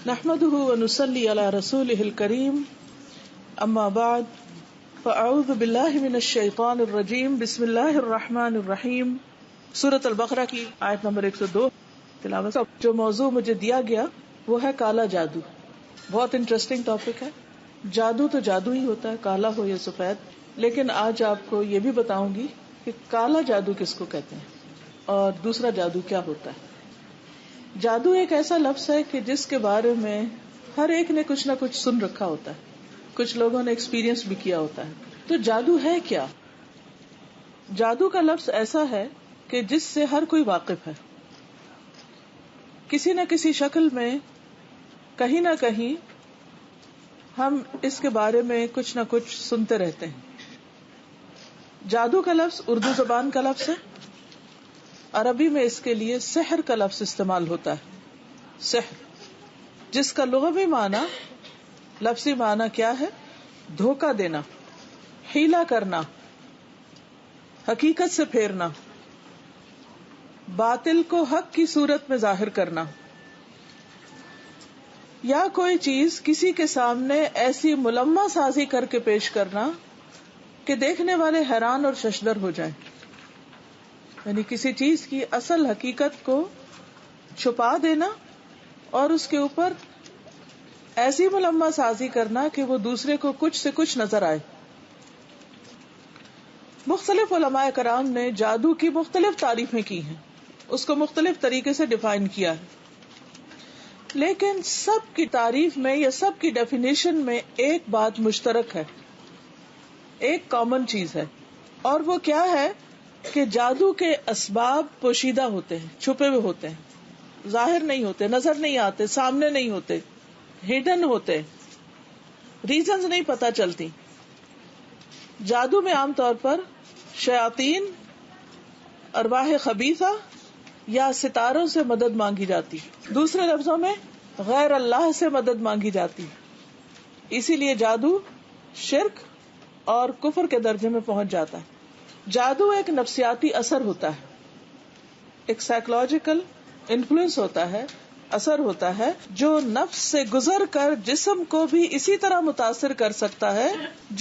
نحمده ونصلي على رسوله الكريم اما بعد فاعوذ باللہ من الشیطان الرجیم بسم اللہ الرحمن الرحیم سورۃ البقرہ کی آیت نمبر 102 تلاوت. جو موضوع مجھے دیا گیا وہ ہے کالا جادو. بہت انٹرسٹنگ ٹاپک ہے. جادو تو جادو ہی ہوتا ہے, کالا ہو یا سفید, لیکن آج آپ کو یہ بھی بتاؤں گی کہ کالا جادو کس کو کہتے ہیں اور دوسرا جادو کیا ہوتا ہے. جادو ایک ایسا لفظ ہے کہ جس کے بارے میں ہر ایک نے کچھ نہ کچھ سن رکھا ہوتا ہے, کچھ لوگوں نے ایکسپیرینس بھی کیا ہوتا ہے. تو جادو ہے کیا؟ جادو کا لفظ ایسا ہے کہ جس سے ہر کوئی واقف ہے. کسی نہ کسی شکل میں کہیں نہ کہیں ہم اس کے بارے میں کچھ نہ کچھ سنتے رہتے ہیں. جادو کا لفظ اردو زبان کا لفظ ہے. عربی میں اس کے لیے سحر کا لفظ استعمال ہوتا ہے. سحر, جس کا لغوی معنی, لفظی معنی کیا ہے؟ دھوکہ دینا, حیلہ کرنا, حقیقت سے پھیرنا, باطل کو حق کی صورت میں ظاہر کرنا, یا کوئی چیز کسی کے سامنے ایسی ملمہ سازی کر کے پیش کرنا کہ دیکھنے والے حیران اور ششدر ہو جائیں. یعنی کسی چیز کی اصل حقیقت کو چھپا دینا اور اس کے اوپر ایسی ملمہ سازی کرنا کہ وہ دوسرے کو کچھ سے کچھ نظر آئے. مختلف علماء کرام نے جادو کی مختلف تعریفیں کی ہیں, اس کو مختلف طریقے سے ڈیفائن کیا ہے, لیکن سب کی تعریف میں یا سب کی ڈیفینیشن میں ایک بات مشترک ہے, ایک کامن چیز ہے, اور وہ کیا ہے کہ جادو کے اسباب پوشیدہ ہوتے ہیں, چھپے ہوئے ہوتے ہیں, ظاہر نہیں ہوتے, نظر نہیں آتے, سامنے نہیں ہوتے, ہڈن ہوتے, ریزنز نہیں پتہ چلتی. جادو میں عام طور پر شیاطین, ارواح خبیثہ یا ستاروں سے مدد مانگی جاتی, دوسرے لفظوں میں غیر اللہ سے مدد مانگی جاتی. اسی لیے جادو شرک اور کفر کے درجے میں پہنچ جاتا ہے. جادو ایک نفسیاتی اثر ہوتا ہے, ایک سائیکولوجیکل انفلوئنس ہوتا ہے, اثر ہوتا ہے, جو نفس سے گزر کر جسم کو بھی اسی طرح متاثر کر سکتا ہے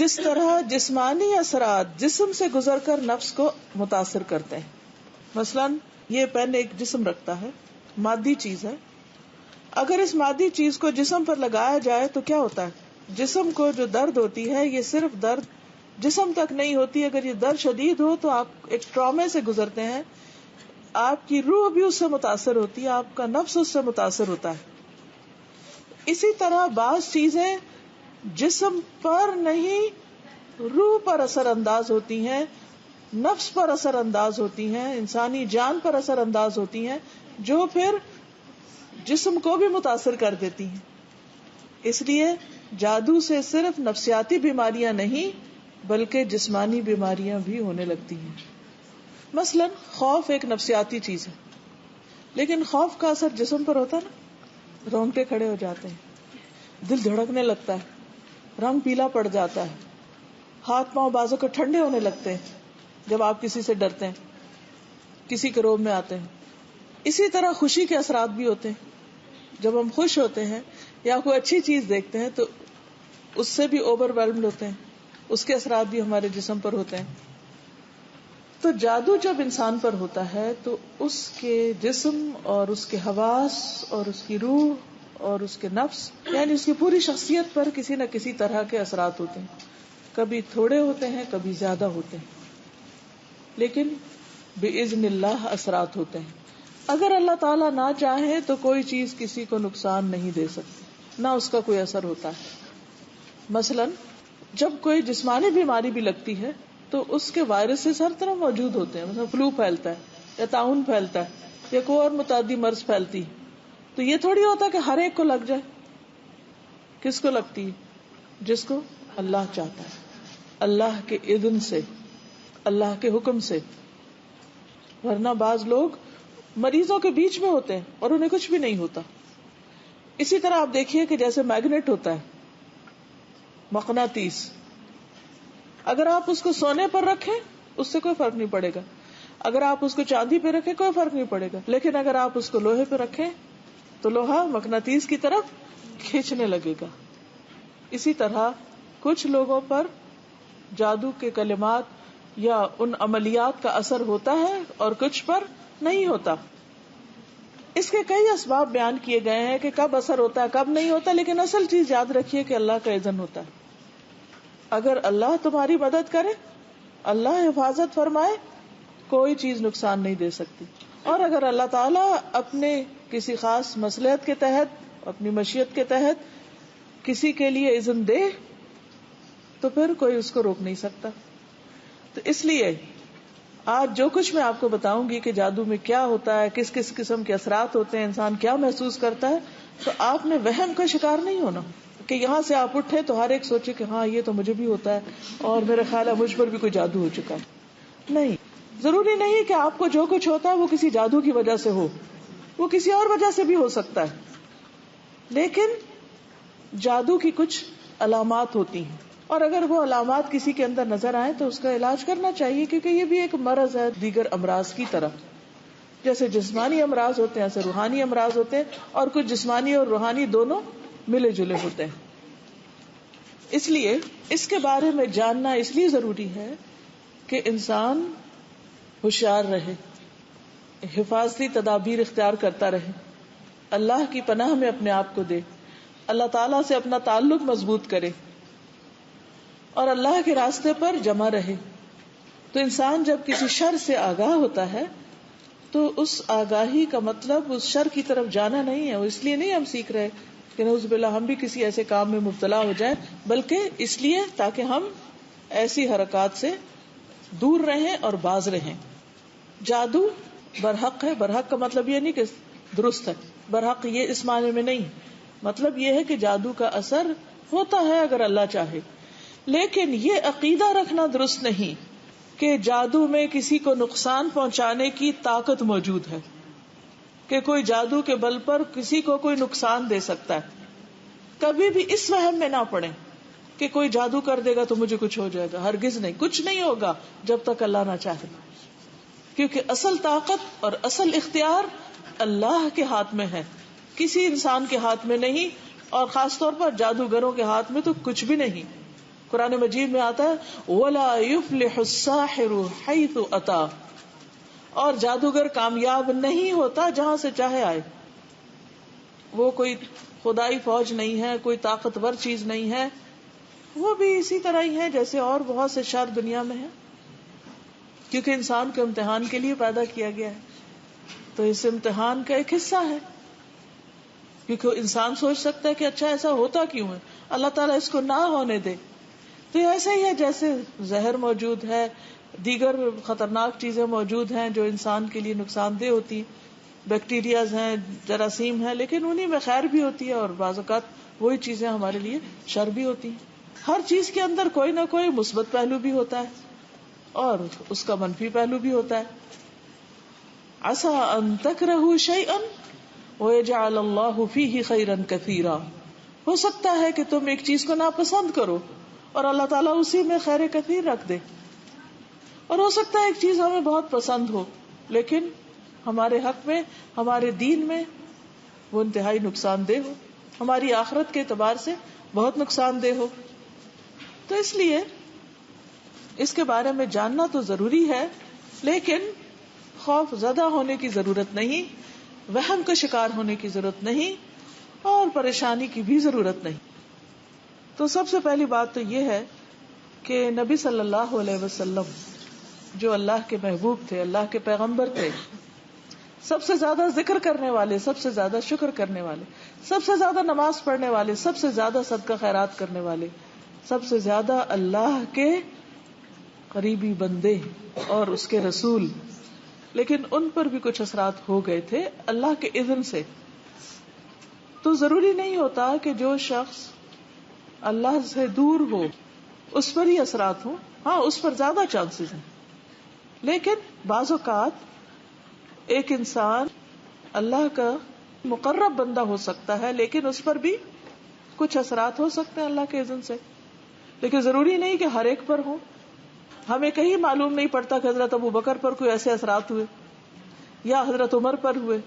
جس طرح جسمانی اثرات جسم سے گزر کر نفس کو متاثر کرتے ہیں. مثلاً یہ پین ایک جسم رکھتا ہے, مادی چیز ہے. اگر اس مادی چیز کو جسم پر لگایا جائے تو کیا ہوتا ہے؟ جسم کو جو درد ہوتی ہے یہ صرف درد جسم تک نہیں ہوتی. اگر یہ درد شدید ہو تو آپ ایک ٹراما سے گزرتے ہیں, آپ کی روح بھی اس سے متاثر ہوتی ہے, آپ کا نفس اس سے متاثر ہوتا ہے. اسی طرح بعض چیزیں جسم پر نہیں روح پر اثر انداز ہوتی ہیں, نفس پر اثر انداز ہوتی ہیں, انسانی جان پر اثر انداز ہوتی ہیں, جو پھر جسم کو بھی متاثر کر دیتی ہیں. اس لیے جادو سے صرف نفسیاتی بیماریاں نہیں بلکہ جسمانی بیماریاں بھی ہونے لگتی ہیں. مثلا خوف ایک نفسیاتی چیز ہے, لیکن خوف کا اثر جسم پر ہوتا ہے نا, رونگٹے کھڑے ہو جاتے ہیں, دل دھڑکنے لگتا ہے, رنگ پیلا پڑ جاتا ہے, ہاتھ پاؤں بازو کو ٹھنڈے ہونے لگتے ہیں جب آپ کسی سے ڈرتے ہیں, کسی کے روب میں آتے ہیں. اسی طرح خوشی کے اثرات بھی ہوتے ہیں. جب ہم خوش ہوتے ہیں یا کوئی اچھی چیز دیکھتے ہیں تو اس سے بھی اوور ویلمڈ ہوتے ہیں, اس کے اثرات بھی ہمارے جسم پر ہوتے ہیں. تو جادو جب انسان پر ہوتا ہے تو اس کے جسم اور اس کے حواس اور اس کی روح اور اس کے نفس یعنی اس کی پوری شخصیت پر کسی نہ کسی طرح کے اثرات ہوتے ہیں. کبھی تھوڑے ہوتے ہیں, کبھی زیادہ ہوتے ہیں, لیکن بِإِذْنِ اللہ اثرات ہوتے ہیں. اگر اللہ تعالیٰ نہ چاہے تو کوئی چیز کسی کو نقصان نہیں دے سکتی, نہ اس کا کوئی اثر ہوتا ہے. مثلاً جب کوئی جسمانی بیماری بھی لگتی ہے تو اس کے وائرسز ہر طرح موجود ہوتے ہیں. مثلا فلو پھیلتا ہے یا طاعون پھیلتا ہے یا کوئی اور متعدی مرض پھیلتی, تو یہ تھوڑی ہوتا کہ ہر ایک کو لگ جائے. کس کو لگتی ہے؟ جس کو اللہ چاہتا ہے, اللہ کے اذن سے, اللہ کے حکم سے. ورنہ بعض لوگ مریضوں کے بیچ میں ہوتے ہیں اور انہیں کچھ بھی نہیں ہوتا. اسی طرح آپ دیکھیے کہ جیسے میگنیٹ ہوتا ہے, مقناطیس, اگر آپ اس کو سونے پر رکھیں اس سے کوئی فرق نہیں پڑے گا, اگر آپ اس کو چاندی پہ رکھیں کوئی فرق نہیں پڑے گا, لیکن اگر آپ اس کو لوہے پہ رکھیں تو لوہا مقناطیس کی طرف کھینچنے لگے گا. اسی طرح کچھ لوگوں پر جادو کے کلمات یا ان عملیات کا اثر ہوتا ہے اور کچھ پر نہیں ہوتا. اس کے کئی اسباب بیان کیے گئے ہیں کہ کب اثر ہوتا ہے کب نہیں ہوتا، لیکن اصل چیز یاد رکھیے کہ اللہ کا اذن ہوتا ہے. اگر اللہ تمہاری مدد کرے، اللہ حفاظت فرمائے، کوئی چیز نقصان نہیں دے سکتی. اور اگر اللہ تعالیٰ اپنے کسی خاص مصلحت کے تحت، اپنی مشیت کے تحت کسی کے لیے اذن دے تو پھر کوئی اس کو روک نہیں سکتا. تو اس لیے آج جو کچھ میں آپ کو بتاؤں گی کہ جادو میں کیا ہوتا ہے، کس کس قسم کے اثرات ہوتے ہیں، انسان کیا محسوس کرتا ہے، تو آپ نے وہم کا شکار نہیں ہونا کہ یہاں سے آپ اٹھے تو ہر ایک سوچے کہ ہاں یہ تو مجھے بھی ہوتا ہے اور میرا خیال ہے مجھ پر بھی کوئی جادو ہو چکا ہے. نہیں، ضروری نہیں کہ آپ کو جو کچھ ہوتا ہے وہ کسی جادو کی وجہ سے ہو، وہ کسی اور وجہ سے بھی ہو سکتا ہے. لیکن جادو کی کچھ علامات ہوتی ہیں، اور اگر وہ علامات کسی کے اندر نظر آئے تو اس کا علاج کرنا چاہیے، کیونکہ یہ بھی ایک مرض ہے دیگر امراض کی طرح. جیسے جسمانی امراض ہوتے ہیں ایسے روحانی امراض ہوتے ہیں، اور کچھ جسمانی اور روحانی دونوں ملے جلے ہوتے ہیں. اس لیے اس کے بارے میں جاننا اس لیے ضروری ہے کہ انسان ہوشیار رہے، حفاظتی تدابیر اختیار کرتا رہے، اللہ کی پناہ میں اپنے آپ کو دے، اللہ تعالیٰ سے اپنا تعلق مضبوط کرے اور اللہ کے راستے پر جمع رہے. تو انسان جب کسی شر سے آگاہ ہوتا ہے تو اس آگاہی کا مطلب اس شر کی طرف جانا نہیں ہے. اس لیے نہیں ہم سیکھ رہے کہ نعوذ باللہ ہم بھی کسی ایسے کام میں مبتلا ہو جائیں، بلکہ اس لیے تاکہ ہم ایسی حرکات سے دور رہیں اور باز رہیں. جادو برحق ہے. برحق کا مطلب یہ نہیں کہ درست ہے، برحق یہ اس معنی میں نہیں، مطلب یہ ہے کہ جادو کا اثر ہوتا ہے اگر اللہ چاہے. لیکن یہ عقیدہ رکھنا درست نہیں کہ جادو میں کسی کو نقصان پہنچانے کی طاقت موجود ہے، کہ کوئی جادو کے بل پر کسی کو کوئی نقصان دے سکتا ہے. کبھی بھی اس وہم میں نہ پڑے کہ کوئی جادو کر دے گا تو مجھے کچھ ہو جائے گا. ہرگز نہیں، کچھ نہیں ہوگا جب تک اللہ نہ چاہے، کیونکہ اصل طاقت اور اصل اختیار اللہ کے ہاتھ میں ہے، کسی انسان کے ہاتھ میں نہیں، اور خاص طور پر جادوگروں کے ہاتھ میں تو کچھ بھی نہیں. قرآن مجید میں آتا ہے وَلَا يُفْلِحُ السَّاحِرُ حَيْثُ أَتَى، اور جادوگر کامیاب نہیں ہوتا جہاں سے چاہے آئے. وہ کوئی خدائی فوج نہیں ہے، کوئی طاقتور چیز نہیں ہے، وہ بھی اسی طرح ہی ہے جیسے اور بہت سے شر دنیا میں ہے، کیونکہ انسان کو امتحان کے لیے پیدا کیا گیا ہے. تو اس امتحان کا ایک حصہ ہے، کیونکہ انسان سوچ سکتا ہے کہ اچھا ایسا ہوتا کیوں ہے، اللہ تعالیٰ اس کو نہ ہونے دے. تو ایسا ہی ہے جیسے زہر موجود ہے، دیگر خطرناک چیزیں موجود ہیں جو انسان کے لیے نقصان دہ ہوتی، بیکٹیریاز ہیں، جراثیم ہیں، لیکن انہی میں خیر بھی ہوتی ہے اور بعض اوقات وہی چیزیں ہمارے لیے شر بھی ہوتی ہیں. ہر چیز کے اندر کوئی نہ کوئی مثبت پہلو بھی ہوتا ہے اور اس کا منفی پہلو بھی ہوتا ہے. عسى ان تكرهوا شيئا ويجعل الله فيه خيرا كثيرا، ہو سکتا ہے کہ تم ایک چیز کو ناپسند کرو اور اللہ تعالیٰ اسی میں خیر کثیر رکھ دے، اور ہو سکتا ہے ایک چیز ہمیں بہت پسند ہو لیکن ہمارے حق میں، ہمارے دین میں وہ انتہائی نقصان دہ ہو، ہماری آخرت کے اعتبار سے بہت نقصان دہ ہو. تو اس لیے اس کے بارے میں جاننا تو ضروری ہے، لیکن خوف زدہ ہونے کی ضرورت نہیں، وہم کا شکار ہونے کی ضرورت نہیں، اور پریشانی کی بھی ضرورت نہیں. تو سب سے پہلی بات تو یہ ہے کہ نبی صلی اللہ علیہ وسلم جو اللہ کے محبوب تھے، اللہ کے پیغمبر تھے، سب سے زیادہ ذکر کرنے والے، سب سے زیادہ شکر کرنے والے، سب سے زیادہ نماز پڑھنے والے، سب سے زیادہ صدقہ خیرات کرنے والے، سب سے زیادہ اللہ کے قریبی بندے اور اس کے رسول، لیکن ان پر بھی کچھ اثرات ہو گئے تھے اللہ کے اذن سے. تو ضروری نہیں ہوتا کہ جو شخص اللہ سے دور ہو اس پر ہی اثرات ہوں، ہاں اس پر زیادہ چانسز ہیں، لیکن بعض اوقات ایک انسان اللہ کا مقرب بندہ ہو سکتا ہے لیکن اس پر بھی کچھ اثرات ہو سکتے ہیں اللہ کے اذن سے، لیکن ضروری نہیں کہ ہر ایک پر ہو. ہمیں کہیں معلوم نہیں پڑتا کہ حضرت ابو بکر پر کوئی ایسے اثرات ہوئے یا حضرت عمر پر ہوئے،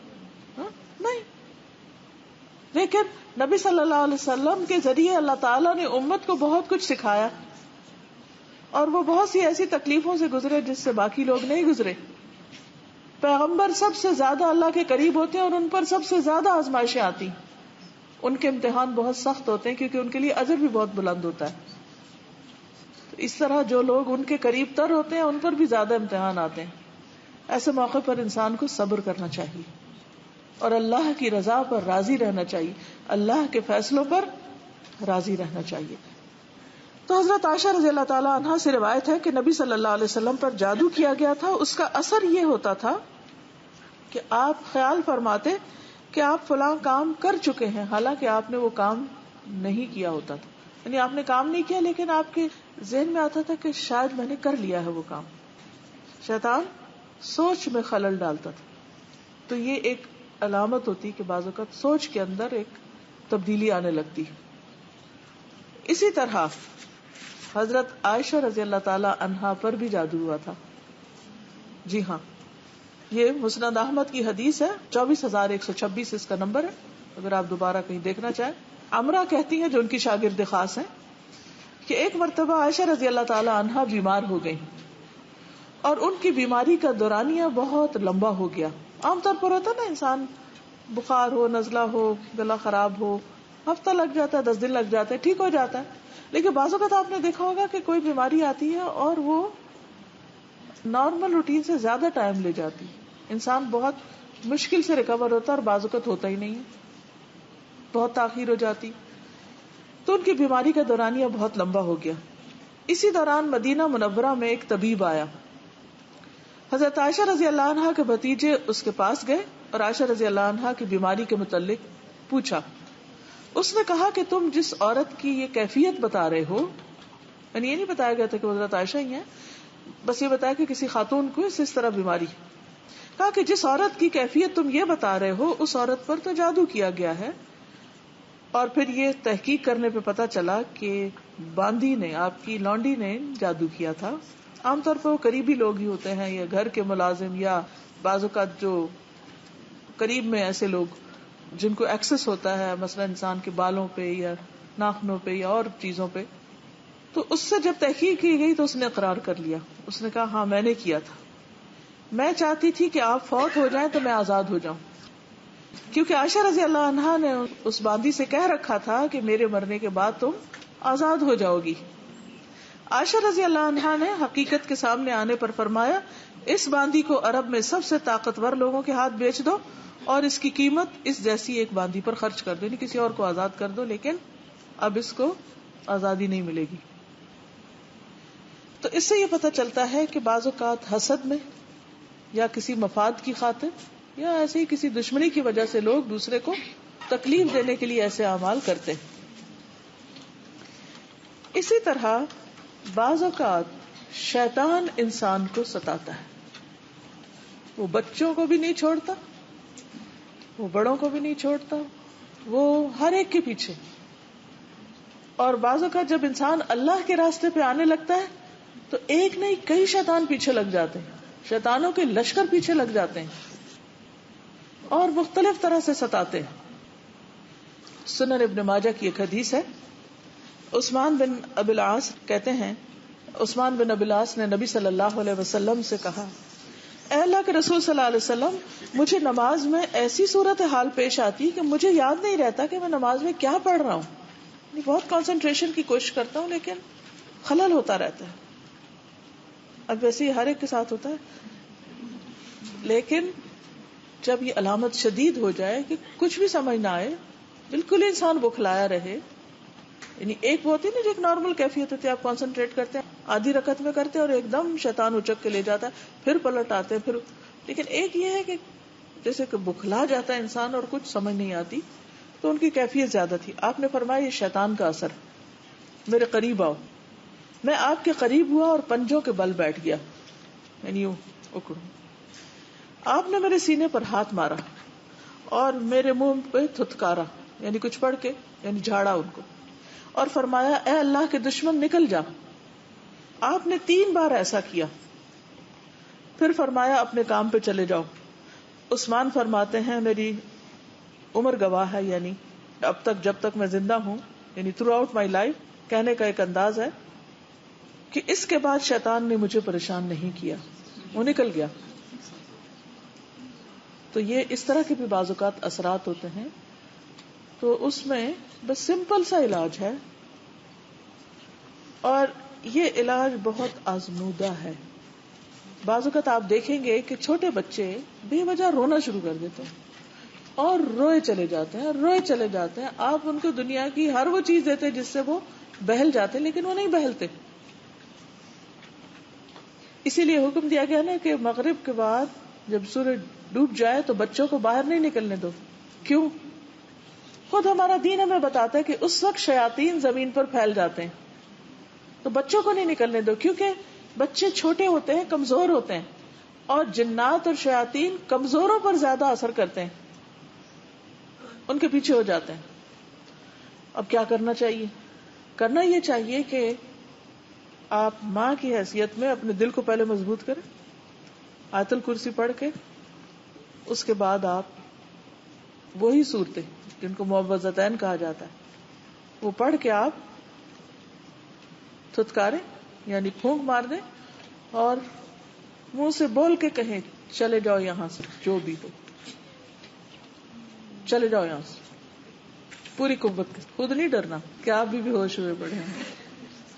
نہیں. لیکن نبی صلی اللہ علیہ وسلم کے ذریعے اللہ تعالیٰ نے امت کو بہت کچھ سکھایا، اور وہ بہت سی ایسی تکلیفوں سے گزرے جس سے باقی لوگ نہیں گزرے. پیغمبر سب سے زیادہ اللہ کے قریب ہوتے ہیں اور ان پر سب سے زیادہ آزمائشیں آتی ہیں. ان کے امتحان بہت سخت ہوتے ہیں کیونکہ ان کے لیے اجر بھی بہت بلند ہوتا ہے. تو اس طرح جو لوگ ان کے قریب تر ہوتے ہیں ان پر بھی زیادہ امتحان آتے ہیں. ایسے موقع پر انسان کو صبر کرنا چاہیے اور اللہ کی رضا پر راضی رہنا چاہیے، اللہ کے فیصلوں پر راضی رہنا چاہیے. تو حضرت عائشہ رضی اللہ تعالی عنہا سے روایت ہے کہ نبی صلی اللہ علیہ وسلم پر جادو کیا گیا تھا. اس کا اثر یہ ہوتا تھا کہ آپ خیال فرماتے کہ آپ فلاں کام کر چکے ہیں، حالانکہ آپ نے وہ کام نہیں کیا ہوتا تھا. یعنی آپ نے کام نہیں کیا لیکن آپ کے ذہن میں آتا تھا کہ شاید میں نے کر لیا ہے وہ کام. شیطان سوچ میں خلل ڈالتا تھا. تو یہ ایک علامت ہوتی کہ بعض اوقات سوچ کے اندر ایک تبدیلی آنے لگتی. اسی طرح حضرت عائشہ رضی اللہ تعالی عنہا پر بھی جادو ہوا تھا. جی ہاں، یہ مسند احمد کی حدیث ہے، 24,126 اس کا نمبر ہے، اگر آپ دوبارہ کہیں دیکھنا چاہیں. عمرہ کہتی ہیں جو ان کی شاگرد خاص ہیں کہ ایک مرتبہ عائشہ رضی اللہ تعالی عنہا بیمار ہو گئی اور ان کی بیماری کا دورانیہ بہت لمبا ہو گیا. عام طور پر ہوتا نا، انسان بخار ہو، نزلہ ہو، گلا خراب ہو، ہفتہ لگ جاتا ہے، 10 دن لگ جاتے ہیں، ٹھیک ہو جاتا ہے. لیکن بعض اوقات آپ نے دیکھا ہوگا کہ کوئی بیماری آتی ہے اور وہ نارمل روٹین سے زیادہ ٹائم لے جاتی ہے. انسان بہت مشکل سے ریکور ہوتا ہے اور بعض اوقات ہوتا ہی نہیں ہے، بہت تاخیر ہو جاتی. تو ان کی بیماری کا دورانیہ بہت لمبا ہو گیا. اسی دوران مدینہ منورہ میں ایک طبیب آیا. حضرت عائشہ رضی اللہ عنہا کے بھتیجے اس کے پاس گئے اور عائشہ رضی اللہ عنہا کی بیماری کے متعلق پوچھا. اس نے کہا کہ تم جس عورت کی یہ کیفیت بتا رہے ہو، یعنی یہ نہیں بتایا گیا تھا کہ حضرت عائشہ ہی ہیں، بس یہ بتایا کہ کسی خاتون کو اس طرح بیماری. کہا کہ جس عورت کی کیفیت تم یہ بتا رہے ہو اس عورت پر تو جادو کیا گیا ہے. اور پھر یہ تحقیق کرنے پہ پتا چلا کہ باندی نے، آپ کی لونڈی نے جادو کیا تھا. عام طور پر وہ قریبی لوگ ہی ہوتے ہیں، یا گھر کے ملازم، یا بعض اوقات جو قریب میں ایسے لوگ جن کو ایکسس ہوتا ہے، مثلا انسان کے بالوں پہ یا ناخنوں پہ یا اور چیزوں پہ. تو اس سے جب تحقیق کی گئی تو اس نے اقرار کر لیا. اس نے کہا ہاں میں نے کیا تھا، میں چاہتی تھی کہ آپ فوت ہو جائیں تو میں آزاد ہو جاؤں، کیونکہ عائشہ رضی اللہ عنہا نے اس باندی سے کہہ رکھا تھا کہ میرے مرنے کے بعد تم آزاد ہو جاؤ گی. عائشہ رضی اللہ عنہا نے حقیقت کے سامنے آنے پر فرمایا اس باندی کو عرب میں سب سے طاقتور لوگوں کے ہاتھ بیچ دو اور اس کی قیمت اس جیسی ایک باندی پر خرچ کر دو، یعنی کسی اور کو آزاد کر دو، لیکن اب اس کو آزادی نہیں ملے گی. تو اس سے یہ پتہ چلتا ہے کہ بعض اوقات حسد میں یا کسی مفاد کی خاطر یا ایسے ہی کسی دشمنی کی وجہ سے لوگ دوسرے کو تکلیف دینے کے لیے ایسے اعمال کرتے ہیں. اسی طرح بعض اوقات شیطان انسان کو ستاتا ہے. وہ بچوں کو بھی نہیں چھوڑتا، وہ بڑوں کو بھی نہیں چھوڑتا، وہ ہر ایک کے پیچھے. اور بعض اوقات جب انسان اللہ کے راستے پہ آنے لگتا ہے تو ایک نہیں کئی شیطان پیچھے لگ جاتے ہیں، شیطانوں کے لشکر پیچھے لگ جاتے ہیں اور مختلف طرح سے ستاتے ہیں. سنن ابن ماجہ کی ایک حدیث ہے، عثمان بن ابی العاص کہتے ہیں عثمان بن ابی العاص نے نبی صلی اللہ علیہ وسلم سے کہا اے اللہ کے رسول صلی اللہ علیہ وسلم، مجھے نماز میں ایسی صورتحال پیش آتی کہ مجھے یاد نہیں رہتا کہ میں نماز میں کیا پڑھ رہا ہوں. بہت کنسنٹریشن کی کوشش کرتا ہوں لیکن خلل ہوتا رہتا ہے. اب ویسے ہی ہر ایک کے ساتھ ہوتا ہے، لیکن جب یہ علامت شدید ہو جائے کہ کچھ بھی سمجھ نہ آئے، بالکل انسان بکھلایا رہے، یعنی ایک وہ ہوتی ہے نا جو ایک نارمل کیفیت ہوتی ہے، آپ کنسنٹریٹ کرتے ہیں آدھی رکعت میں کرتے ہیں اور ایک دم شیطان اچک کے لے جاتا ہے، پھر پلٹ آتے ہیں پھر. لیکن ایک یہ ہے کہ جیسے کہ بکھلا جاتا ہے انسان اور کچھ سمجھ نہیں آتی، تو ان کی کیفیت زیادہ تھی. آپ نے فرمایا یہ شیطان کا اثر، میرے قریب آؤ. میں آپ کے قریب ہوا اور پنجوں کے بل بیٹھ گیا، یعنی یوں اکڑوں. آپ نے میرے سینے پر ہاتھ مارا اور میرے منہ پہ تھتکارا، یعنی کچھ پڑھ کے، یعنی جھاڑا ان کو، اور فرمایا اے اللہ کے دشمن نکل جا. آپ نے 3 بار ایسا کیا، پھر فرمایا اپنے کام پہ چلے جاؤ. عثمان فرماتے ہیں میری عمر گواہ ہے، یعنی اب تک جب تک میں زندہ ہوں، یعنی تھرو آؤٹ مائی لائف کہنے کا ایک انداز ہے کہ اس کے بعد شیطان نے مجھے پریشان نہیں کیا، وہ نکل گیا. تو یہ اس طرح کے بھی بعض اوقات اثرات ہوتے ہیں. تو اس میں بس سمپل سا علاج ہے، اور یہ علاج بہت آزمودہ ہے. بعض اوقات آپ دیکھیں گے کہ چھوٹے بچے بے وجہ رونا شروع کر دیتے ہیں اور روئے چلے جاتے ہیں، روئے چلے جاتے ہیں. آپ ان کو دنیا کی ہر وہ چیز دیتے جس سے وہ بہل جاتے، لیکن وہ نہیں بہلتے. اسی لیے حکم دیا گیا نا کہ مغرب کے بعد جب سورج ڈوب جائے تو بچوں کو باہر نہیں نکلنے دو. کیوں؟ خود ہمارا دین ہمیں بتاتا ہے کہ اس وقت شیاطین زمین پر پھیل جاتے ہیں، تو بچوں کو نہیں نکلنے دو، کیونکہ بچے چھوٹے ہوتے ہیں، کمزور ہوتے ہیں، اور جنات اور شیاطین کمزوروں پر زیادہ اثر کرتے ہیں، ان کے پیچھے ہو جاتے ہیں. اب کیا کرنا چاہیے؟ کرنا یہ چاہیے کہ آپ ماں کی حیثیت میں اپنے دل کو پہلے مضبوط کریں، آیت الکرسی پڑھ کے. اس کے بعد آپ وہی صورتیں جن کو معوذتین کہا جاتا ہے وہ پڑھ کے آپ تھتکاریں، یعنی پھونک مار دیں، اور منہ سے بول کے کہیں چلے جاؤ یہاں سے، جو بھی ہو چلے جاؤ یہاں سے، پوری قوت کے. خود نہیں ڈرنا کہ آپ بھی ہوش ہوئے پڑے ہیں.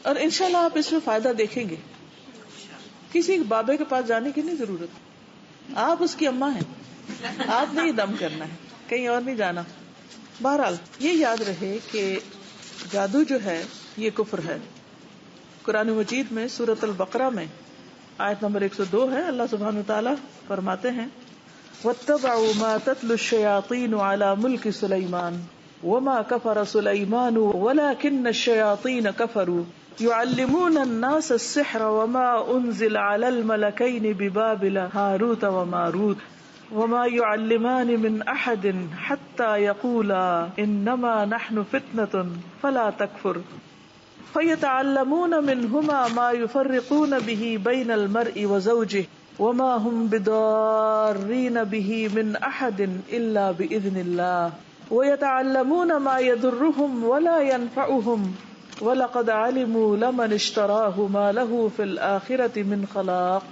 اور انشاءاللہ آپ اس میں فائدہ دیکھیں گے. کسی بابے کے پاس جانے کی نہیں ضرورت، آپ اس کی اماں ہیں، آپ نے ہی دم کرنا ہے، کہیں اور نہیں جانا. بہرحال یہ یاد رہے کہ جادو جو ہے یہ کفر ہے. قرآن مجید میں سورۃ البقرہ میں آیت نمبر 102 ہے. اللہ سبحانہ وتعالی فرماتے ہیں وَاتَّبَعُوا مَا تَتْلُو الشَّيَاطِينُ عَلَى مُلْكِ سُلَيْمَانَ وَمَا كَفَرَ سُلَيْمَانُ وَلَكِنَّ الشَّيَاطِينَ كَفَرُوا يُعَلِّمُونَ النَّاسَ السِّحْرَ وَمَا أُنزِلَ عَلَى الْمَلَكَيْنِ بِبَابِلَ هَارُوتَ وَمَارُوتَ وَمَا يُعَلِّمَانِ مِنْ أَحَدٍ حَتَّى يَقُولَا إِنَّمَا نَحْنُ فِتْنَةٌ فَلَا تَكْفُرْ فَيَتَعَلَّمُونَ مِنْهُمَا مَا يُفَرِّقُونَ بِهِ بَيْنَ الْمَرْءِ وَزَوْجِهِ وَمَا هُمْ بِضَارِّينَ بِهِ مِنْ أَحَدٍ إِلَّا بِإِذْنِ اللَّهِ وَيَتَعَلَّمُونَ مَا يَضُرُّهُمْ وَلَا يَنْفَعُهُمْ وَلَقَدْ عَلِمُوا لَمَنِ اشْتَرَاهُ مَا لَهُ فِي الْآخِرَةِ مِنْ خَلَاقٍ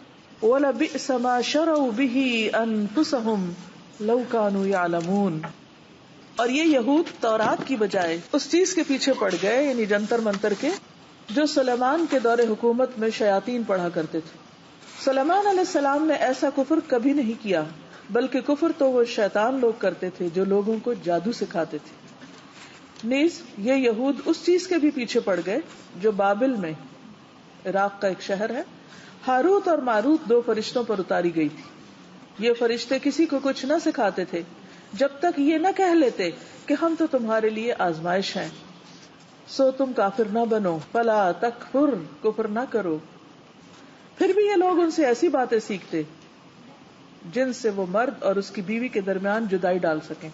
وَلَبِئْسَ مَا شَرَوْا بِهِ أَنفُسَهُمْ لَوْ كَانُوا يَعْلَمُونَ. اور یہ یہود تورات کی بجائے اس چیز کے پیچھے پڑ گئے، یعنی جنتر منتر کے، جو سلیمان کے دور حکومت میں شیاطین پڑھا کرتے تھے. سلیمان علیہ السلام نے ایسا کفر کبھی نہیں کیا، بلکہ کفر تو وہ شیطان لوگ کرتے تھے جو لوگوں کو جادو سکھاتے تھے. نیز یہ یہود اس چیز کے بھی پیچھے پڑ گئے جو بابل میں، عراق کا ایک شہر ہے، ہاروت اور ماروت دو فرشتوں پر اتاری گئی تھی. یہ فرشتے کسی کو کچھ نہ سکھاتے تھے جب تک یہ نہ کہہ لیتے کہ ہم تو تمہارے لیے آزمائش ہیں، سو تم کافر نہ بنو، فلا تکفر، کفر نہ کرو. پھر بھی یہ لوگ ان سے ایسی باتیں سیکھتے جن سے وہ مرد اور اس کی بیوی کے درمیان جدائی ڈال سکیں،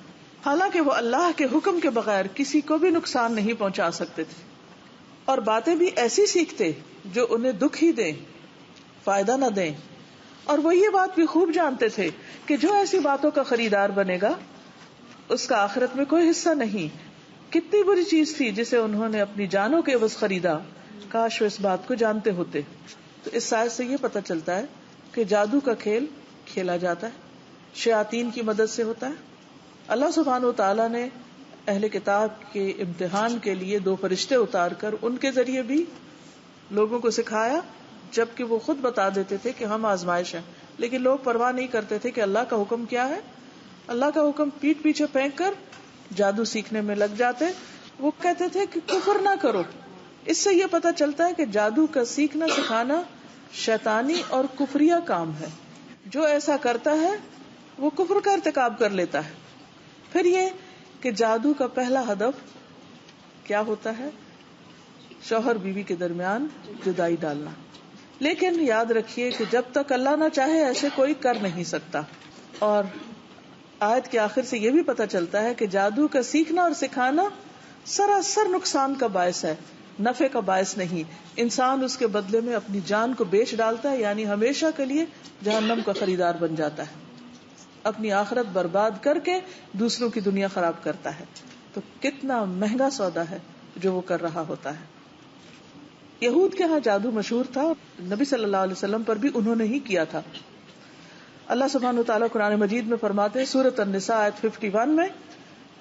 حالانکہ وہ اللہ کے حکم کے بغیر کسی کو بھی نقصان نہیں پہنچا سکتے تھے. اور باتیں بھی ایسی سیکھتے جو انہیں دکھ ہی دیں، فائدہ نہ دیں. اور وہ یہ بات بھی خوب جانتے تھے کہ جو ایسی باتوں کا خریدار بنے گا اس کا آخرت میں کوئی حصہ نہیں. کتنی بری چیز تھی جسے انہوں نے اپنی جانوں کے عوض خریدا، کاش وہ اس بات کو جانتے ہوتے. تو اس آیت سے یہ پتہ چلتا ہے کہ جادو کا کھیل کھیلا جاتا ہے، شیاطین کی مدد سے ہوتا ہے. اللہ سبحانہ و تعالیٰ نے اہل کتاب کے امتحان کے لیے دو فرشتے اتار کر ان کے ذریعے بھی لوگوں کو سکھایا، جبکہ وہ خود بتا دیتے تھے کہ ہم آزمائش ہیں. لیکن لوگ پرواہ نہیں کرتے تھے کہ اللہ کا حکم کیا ہے. اللہ کا حکم پیٹ پیچھے پھینک کر جادو سیکھنے میں لگ جاتے. وہ کہتے تھے کہ کفر نہ کرو. اس سے یہ پتہ چلتا ہے کہ جادو کا سیکھنا سکھانا شیطانی اور کفریہ کام ہے. جو ایسا کرتا ہے وہ کفر کا ارتکاب کر لیتا ہے. پھر یہ کہ جادو کا پہلا ہدف کیا ہوتا ہے؟ شوہر بیوی کے درمیان جدائی ڈالنا. لیکن یاد رکھیے کہ جب تک اللہ نہ چاہے ایسے کوئی کر نہیں سکتا. اور آیت کے آخر سے یہ بھی پتہ چلتا ہے کہ جادو کا سیکھنا اور سکھانا سراسر نقصان کا باعث ہے، نفع کا باعث نہیں. انسان اس کے بدلے میں اپنی جان کو بیچ ڈالتا ہے، یعنی ہمیشہ کے لیے جہنم کا خریدار بن جاتا ہے، اپنی آخرت برباد کر کے دوسروں کی دنیا خراب کرتا ہے. تو کتنا مہنگا سودا ہے جو وہ کر رہا ہوتا ہے. یہود کے ہاں جادو مشہور تھا، نبی صلی اللہ علیہ وسلم پر بھی انہوں نے ہی کیا تھا. اللہ سبحانہ وتعالیٰ قرآن مجید میں فرماتے ہیں سورۃ النساء آیت 51 میں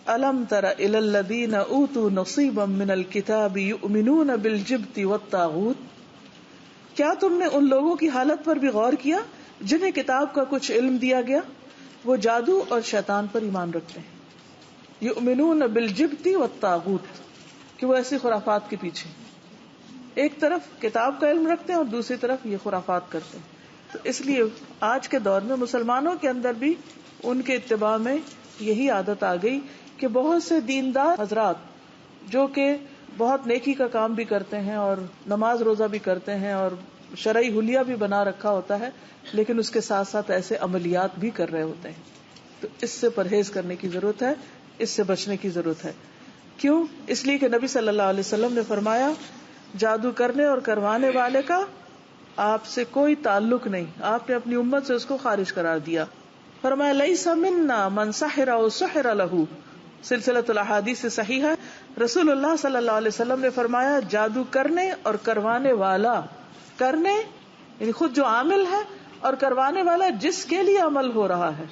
الم تر الی الذین اوتوا نصیبا من الکتاب یؤمنون بالجبت والطاغوت، کیا تم نے ان لوگوں کی حالت پر بھی غور کیا جنہیں کتاب کا کچھ علم دیا گیا، وہ جادو اور شیطان پر ایمان رکھتے ہیں. یؤمنون بالجبت والطاغوت، کہ وہ ایسی خرافات کے پیچھے ایک طرف کتاب کا علم رکھتے ہیں اور دوسری طرف یہ خرافات کرتے ہیں. تو اس لیے آج کے دور میں مسلمانوں کے اندر بھی ان کے اتباع میں یہی عادت آ گئی کہ بہت سے دیندار حضرات جو کہ بہت نیکی کا کام بھی کرتے ہیں اور نماز روزہ بھی کرتے ہیں اور شرعی حلیہ بھی بنا رکھا ہوتا ہے، لیکن اس کے ساتھ ساتھ ایسے عملیات بھی کر رہے ہوتے ہیں. تو اس سے پرہیز کرنے کی ضرورت ہے، اس سے بچنے کی ضرورت ہے. کیوں؟ اس لیے کہ نبی صلی اللہ علیہ وسلم نے فرمایا جادو کرنے اور کروانے والے کا آپ سے کوئی تعلق نہیں، آپ نے اپنی امت سے اس کو خارج قرار دیا. فرمایا لیس منا من سحر او سحر له، سلسلۃ الاحادیث صحیح ہے. رسول اللہ صلی اللہ علیہ وسلم نے فرمایا جادو کرنے اور کروانے والا، کرنے یعنی خود جو عامل ہے، اور کروانے والا جس کے لیے عمل ہو رہا ہے،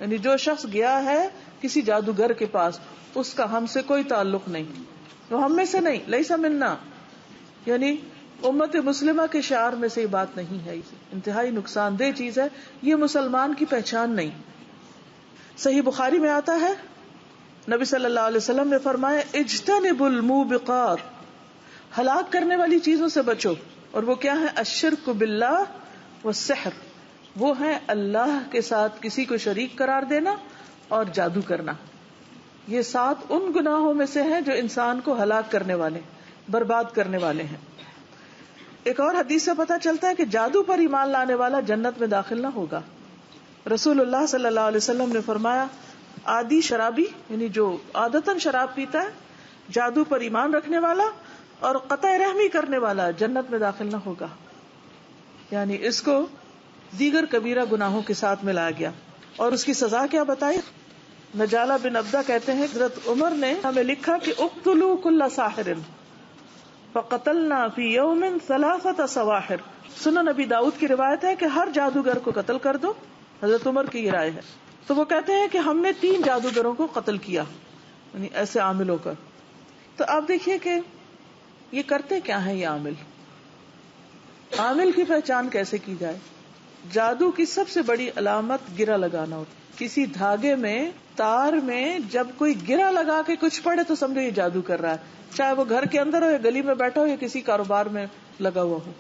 یعنی جو شخص گیا ہے کسی جادوگر کے پاس اس کا ہم سے کوئی تعلق نہیں، وہ ہم میں سے نہیں. لیس منا یعنی امت مسلمہ کے شعار میں سے یہ بات نہیں ہے، انتہائی نقصان دہ چیز ہے، یہ مسلمان کی پہچان نہیں. صحیح بخاری میں آتا ہے نبی صلی اللہ علیہ وسلم نے فرمایا اجتنبوا الموبقات، ہلاک کرنے والی چیزوں سے بچو. اور وہ کیا ہے؟ الشرک باللہ والسحر، وہ ہے اللہ کے ساتھ کسی کو شریک قرار دینا اور جادو کرنا. یہ 7 ان گناہوں میں سے ہیں جو انسان کو ہلاک کرنے والے، برباد کرنے والے ہیں. ایک اور حدیث سے پتہ چلتا ہے کہ جادو پر ایمان لانے والا جنت میں داخل نہ ہوگا. رسول اللہ صلی اللہ علیہ وسلم نے فرمایا عادی شرابی یعنی جو عادتاً شراب پیتا ہے، جادو پر ایمان رکھنے والا اور قطع رحمی کرنے والا جنت میں داخل نہ ہوگا. یعنی اس کو دیگر کبیرہ گناہوں کے ساتھ ملایا گیا. اور اس کی سزا کیا بتائی؟ نجالہ بن عبدہ کہتے ہیں حضرت عمر نے ہمیں لکھا کہ اقتلوا کل ساحر فقتلنا فی یوم 3 سواحر. سنن نبی داؤد کی روایت ہے کہ ہر جادوگر کو قتل کر دو. حضرت عمر کی یہ رائے ہے. تو وہ کہتے ہیں کہ ہم نے 3 جادوگروں کو قتل کیا، یعنی ایسے عامل ہو کر. تو آپ دیکھیے کہ یہ کرتے کیا ہیں یہ عامل، عامل کی پہچان کیسے کی جائے؟ جادو کی سب سے بڑی علامت گرہ لگانا ہوتا ہے. کسی دھاگے میں، تار میں جب کوئی گرہ لگا کے کچھ پڑے تو سمجھو یہ جادو کر رہا ہے، چاہے وہ گھر کے اندر ہو یا گلی میں بیٹھا ہو یا کسی کاروبار میں لگا ہوا ہو،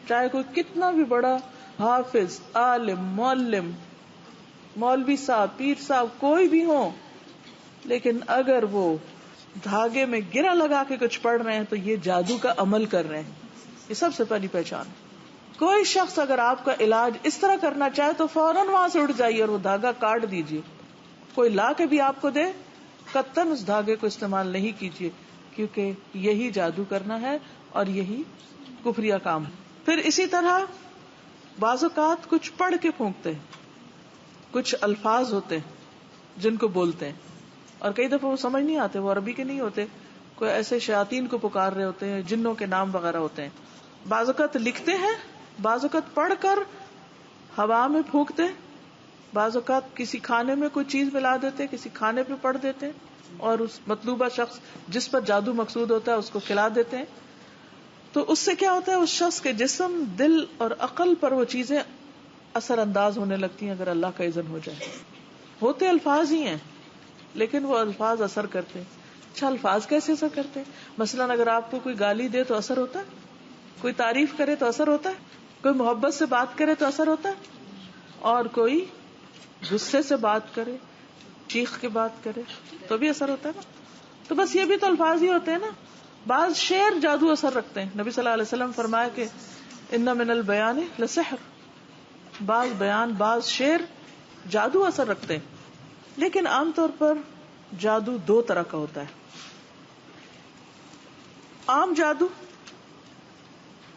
چاہے کوئی کتنا بھی بڑا حافظ، عالم، معلم، مولوی صاحب، پیر صاحب کوئی بھی ہو، لیکن اگر وہ دھاگے میں گرہ لگا کے کچھ پڑھ رہے ہیں تو یہ جادو کا عمل کر رہے ہیں. یہ سب سے پہلی پہچان. کوئی شخص اگر آپ کا علاج اس طرح کرنا چاہے تو فوراً وہاں سے اٹھ جائیے اور وہ دھاگا کاٹ دیجیے. کوئی لا کے بھی آپ کو دے، قطعاً اس دھاگے کو استعمال نہیں کیجیے، کیونکہ یہی جادو کرنا ہے اور یہی کفریہ کام ہے. پھر اسی طرح بعض اوقات کچھ پڑھ کے پھونکتے ہیں، کچھ الفاظ ہوتے ہیں جن کو بولتے ہیں اور کئی دفعہ وہ سمجھ نہیں آتے، وہ عربی کے نہیں ہوتے، کوئی ایسے شیاطین کو پکار رہے ہوتے ہیں، جنوں کے نام وغیرہ ہوتے ہیں. بعض اوقات لکھتے ہیں، بعض اوقات پڑھ کر ہوا میں پھونکتے ہیں، بعض اوقات کسی کھانے میں کوئی چیز ملا دیتے، کسی کھانے پہ پڑھ دیتے اور اس مطلوبہ شخص جس پر جادو مقصود ہوتا ہے اس کو کھلا دیتے ہیں. تو اس سے کیا ہوتا ہے؟ اس شخص کے جسم، دل اور عقل پر وہ چیزیں اثر انداز ہونے لگتی ہیں اگر اللہ کا اذن ہو جائے. ہوتے الفاظ ہی ہیں لیکن وہ الفاظ اثر کرتے ہیں. اچھا، الفاظ کیسے اثر کرتے ہیں؟ مثلاً اگر آپ کو کوئی گالی دے تو اثر ہوتا ہے، کوئی تعریف کرے تو اثر ہوتا ہے، کوئی محبت سے بات کرے تو اثر ہوتا ہے، اور کوئی غصے سے بات کرے، چیخ کے بات کرے تو بھی اثر ہوتا ہے نا. تو بس یہ بھی تو الفاظ ہی ہوتے ہیں نا. بعض شعر جادو اثر رکھتے ہیں. نبی صلی اللہ علیہ وسلم فرمایا کہ ان من البیان لسحر، بعض بیان، بعض شعر جادو اثر رکھتے ہیں. لیکن عام طور پر جادو 2 طرح کا ہوتا ہے. عام جادو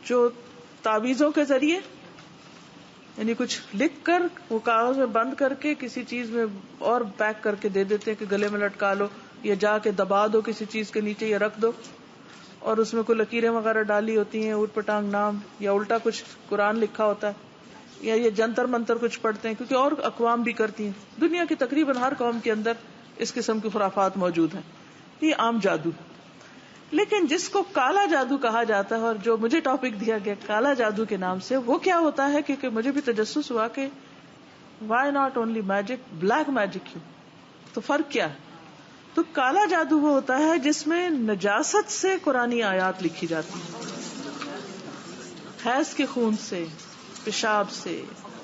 جو تعویذوں کے ذریعے، یعنی کچھ لکھ کر وہ کاغذ میں بند کر کے کسی چیز میں اور پیک کر کے دے دیتے ہیں کہ گلے میں لٹکا لو یا جا کے دبا دو کسی چیز کے نیچے یا رکھ دو اور اس میں کوئی لکیریں وغیرہ ڈالی ہوتی ہیں، اوٹ پٹانگ نام، یا الٹا کچھ قرآن لکھا ہوتا ہے، یا یہ جنتر منتر کچھ پڑھتے ہیں، کیونکہ اور اقوام بھی کرتی ہیں. دنیا کی تقریباً ہر قوم کے اندر اس قسم کی خرافات موجود ہیں. یہ عام جادو. لیکن جس کو کالا جادو کہا جاتا ہے اور جو مجھے ٹاپک دیا گیا کالا جادو کے نام سے، وہ کیا ہوتا ہے؟ کیونکہ مجھے بھی تجسس ہوا کہ why not only magic, black magic کیوں؟ تو فرق کیا ہے؟ تو کالا جادو وہ ہوتا ہے جس میں نجاست سے قرآنی آیات لکھی جاتی ہیں، حیض کے خون سے، پیشاب سے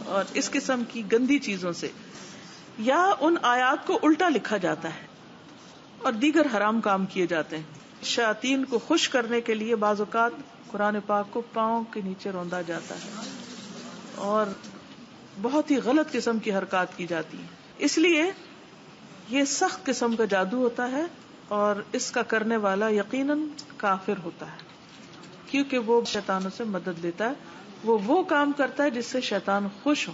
اور اس قسم کی گندی چیزوں سے، یا ان آیات کو الٹا لکھا جاتا ہے اور دیگر حرام کام کیے جاتے ہیں. شیاطین کو خوش کرنے کے لیے بعض اوقات قرآن پاک کو پاؤں کے نیچے روندا جاتا ہے اور بہت ہی غلط قسم کی حرکات کی جاتی ہیں. اس لیے یہ سخت قسم کا جادو ہوتا ہے اور اس کا کرنے والا یقیناً کافر ہوتا ہے، کیونکہ وہ شیطانوں سے مدد لیتا ہے. وہ کام کرتا ہے جس سے شیطان خوش ہو.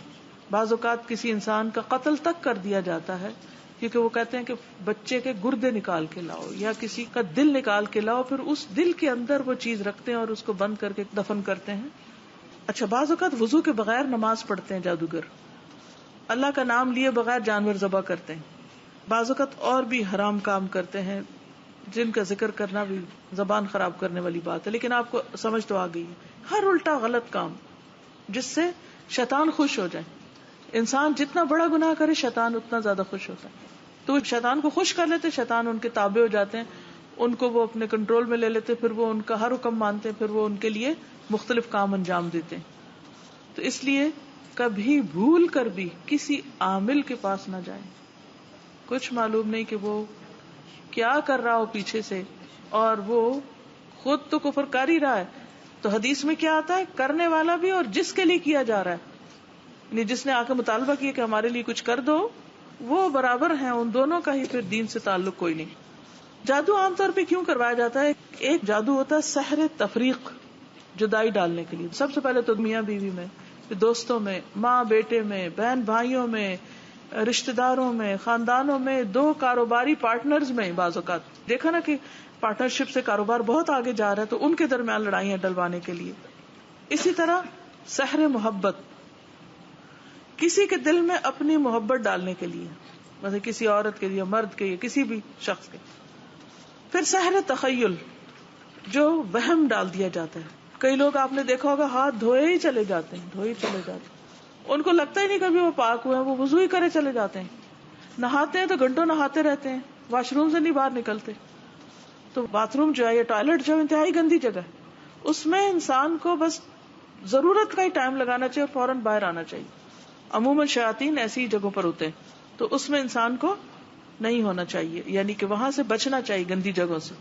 بعض اوقات کسی انسان کا قتل تک کر دیا جاتا ہے کیونکہ وہ کہتے ہیں کہ بچے کے گردے نکال کے لاؤ یا کسی کا دل نکال کے لاؤ، پھر اس دل کے اندر وہ چیز رکھتے ہیں اور اس کو بند کر کے دفن کرتے ہیں. اچھا، بعض اوقات وضو کے بغیر نماز پڑھتے ہیں جادوگر، اللہ کا نام لیے بغیر جانور ذبح کرتے ہیں. بعض اوقات اور بھی حرام کام کرتے ہیں جن کا ذکر کرنا بھی زبان خراب کرنے والی بات ہے، لیکن آپ کو سمجھ تو آ گئی ہے. ہر الٹا غلط کام جس سے شیطان خوش ہو جائے. انسان جتنا بڑا گناہ کرے شیطان اتنا زیادہ خوش ہوتا ہے. تو شیطان کو خوش کر لیتے، شیطان ان کے تابع ہو جاتے ہیں، ان کو وہ اپنے کنٹرول میں لے لیتے، پھر وہ ان کا ہر حکم مانتے ہیں، پھر وہ ان کے لیے مختلف کام انجام دیتے ہیں. تو اس لیے کبھی بھول کر بھی کسی عامل کے پاس نہ جائیں. کچھ معلوم نہیں کہ وہ کیا کر رہا ہو پیچھے سے، اور وہ خود تو کفر کر ہی رہا ہے. تو حدیث میں کیا آتا ہے؟ کرنے والا بھی اور جس کے لیے کیا جا رہا ہے، یعنی جس نے آ کے مطالبہ کیا کہ ہمارے لیے کچھ کر دو، وہ برابر ہیں. ان دونوں کا ہی پھر دین سے تعلق کوئی نہیں. جادو عام طور پہ کیوں کروایا جاتا ہے؟ ایک جادو ہوتا ہے سحر تفریق، جدائی ڈالنے کے لیے. سب سے پہلے تو میاں بیوی میں، دوستوں میں، ماں بیٹے میں، بہن بھائیوں میں، رشتہ داروں میں، خاندانوں میں، دو کاروباری پارٹنرز میں. بعض اوقات دیکھا نا کہ پارٹنرشپ سے کاروبار بہت آگے جا رہا ہے تو ان کے درمیان لڑائیاں ڈلوانے کے لیے. اسی طرح سحر محبت، کسی کے دل میں اپنی محبت ڈالنے کے لیے، مثلا کسی عورت کے لیے، مرد کے، کسی بھی شخص کے. پھر سحر تخیل، جو وہم ڈال دیا جاتا ہے. کئی لوگ آپ نے دیکھا ہوگا ہاتھ دھوئے ہی چلے جاتے ہیں، ان کو لگتا ہی نہیں کبھی وہ پاک ہوئے ہیں، وہ وضو ہی کرے چلے جاتے ہیں. نہاتے ہیں تو گھنٹوں نہاتے رہتے ہیں، واش روم سے نہیں باہر نکلتے. تو باتھ روم جو ہے یا ٹوائلٹ جو ہے انتہائی گندی جگہ ہے، اس میں انسان کو بس ضرورت کا ہی ٹائم لگانا چاہیے اور فوراً باہر آنا چاہیے. عموماً شیاطین ایسی جگہوں پر ہوتے ہیں، تو اس میں انسان کو نہیں ہونا چاہیے، یعنی کہ وہاں سے بچنا چاہیے، گندی جگہوں سے.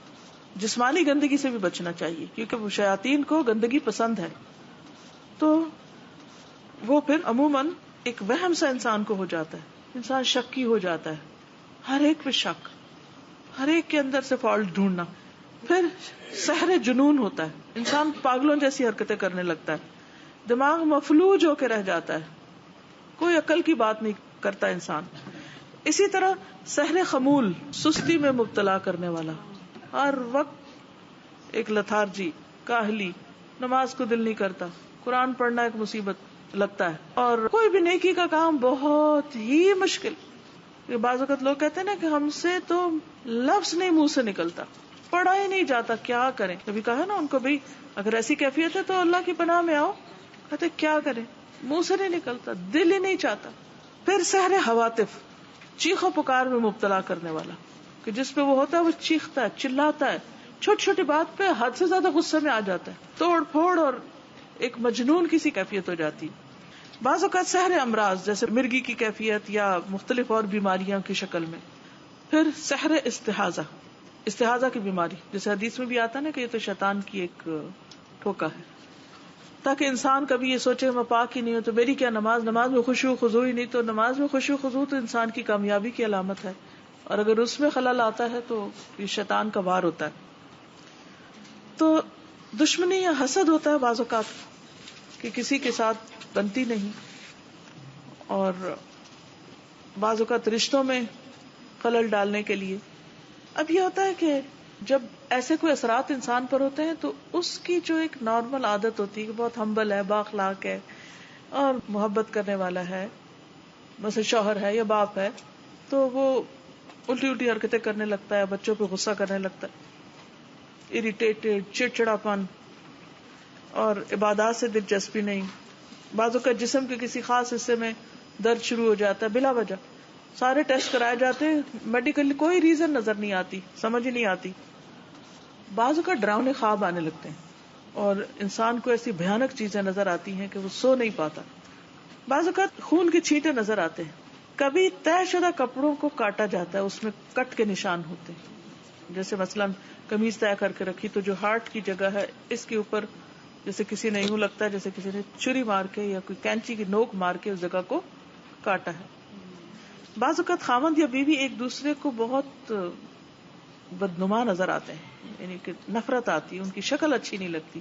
جسمانی گندگی سے بھی بچنا چاہیے کیونکہ وہ شیاطین کو گندگی پسند ہے. تو وہ پھر عموماً ایک وہم سا انسان کو ہو جاتا ہے، انسان شکی ہو جاتا ہے، ہر ایک پہ شک، ہر ایک کے اندر سے فالٹ ڈھونڈنا. پھر سحر جنون ہوتا ہے، انسان پاگلوں جیسی حرکتیں کرنے لگتا ہے، دماغ مفلوج ہو کے رہ جاتا ہے، کوئی عقل کی بات نہیں کرتا انسان. اسی طرح سحر خمول، سستی میں مبتلا کرنے والا، ہر وقت ایک لتھارجی، کاہلی، نماز کو دل نہیں کرتا، قرآن پڑھنا ایک مصیبت لگتا ہے، اور کوئی بھی نیکی کا کام بہت ہی مشکل. بعض اوقات لوگ کہتے ہیں نا کہ ہم سے تو لفظ نہیں منہ سے نکلتا، پڑھا ہی نہیں جاتا، کیا کریں. کبھی کہا نا ان کو بھئی اگر ایسی کیفیت ہے تو اللہ کی پناہ میں آؤ، کہتے کیا کریں، منہ سے نہیں نکلتا، دل ہی نہیں چاہتا. پھر سحر حواتف، چیخو پکار میں مبتلا کرنے والا، کہ جس پہ وہ ہوتا ہے وہ چیختا ہے، چلاتا ہے، چھوٹی چھوٹی بات پہ حد سے زیادہ غصے میں آ جاتا ہے، توڑ پھوڑ اور ایک مجنون کسی کیفیت ہو جاتی. بعض اوقات سحر امراض، جیسے مرگی کی کیفیت یا مختلف اور بیماریاں کی شکل میں. پھر سحر استحاضہ کی بیماری، جیسے حدیث میں بھی آتا ہے نا کہ یہ تو شیطان کی ایک ٹھوکا ہے، تاکہ انسان کبھی یہ سوچے میں پاک ہی نہیں ہوں تو میری کیا نماز میں خشوع خضوع ہی نہیں. تو نماز میں خشوع خضوع تو انسان کی کامیابی کی علامت ہے، اور اگر اس میں خلل آتا ہے تو یہ شیطان کا وار ہوتا ہے. تو دشمنی یا حسد ہوتا ہے بعض اوقات کہ کسی کے ساتھ بنتی نہیں، اور بعض اوقات رشتوں میں خلل ڈالنے کے لیے. اب یہ ہوتا ہے کہ جب ایسے کوئی اثرات انسان پر ہوتے ہیں تو اس کی جو ایک نارمل عادت ہوتی ہے کہ بہت ہمبل ہے، بااخلاق ہے اور محبت کرنے والا ہے، مثلا شوہر ہے یا باپ ہے، تو وہ الٹی الٹی حرکتیں کرنے لگتا ہے، بچوں پہ غصہ کرنے لگتا ہے، اریٹیٹڈ، چڑچڑاپن، اور عبادات سے دلچسپی نہیں. بعضوں کا جسم کے کسی خاص حصے میں درد شروع ہو جاتا ہے بلا وجہ، سارے ٹیسٹ کرائے جاتے ہیں، میڈیکلی کوئی ریزن نظر نہیں آتی، سمجھ ہی نہیں آتی. بعضوں کا ڈراؤنے خواب آنے لگتے ہیں اور انسان کو ایسی بھیانک چیزیں نظر آتی ہیں کہ وہ سو نہیں پاتا. بعض اوقات خون کے چھینٹے نظر آتے ہیں. کبھی طے شدہ کپڑوں کو کاٹا جاتا ہے، اس میں کٹ کے نشان ہوتے ہیں، جیسے مثلا قمیض طے کر کے رکھی تو جو ہارٹ کی جگہ ہے اس کے اوپر جیسے کسی نے یوں لگتا ہے جیسے کسی نے چھری مار کے یا کوئی کینچی کی نوک مار کے اس جگہ کو کاٹا ہے. بعض اوقات خاوند یا بیوی ایک دوسرے کو بہت بدنما نظر آتے ہیں، یعنی کہ نفرت آتی ہے، ان کی شکل اچھی نہیں لگتی،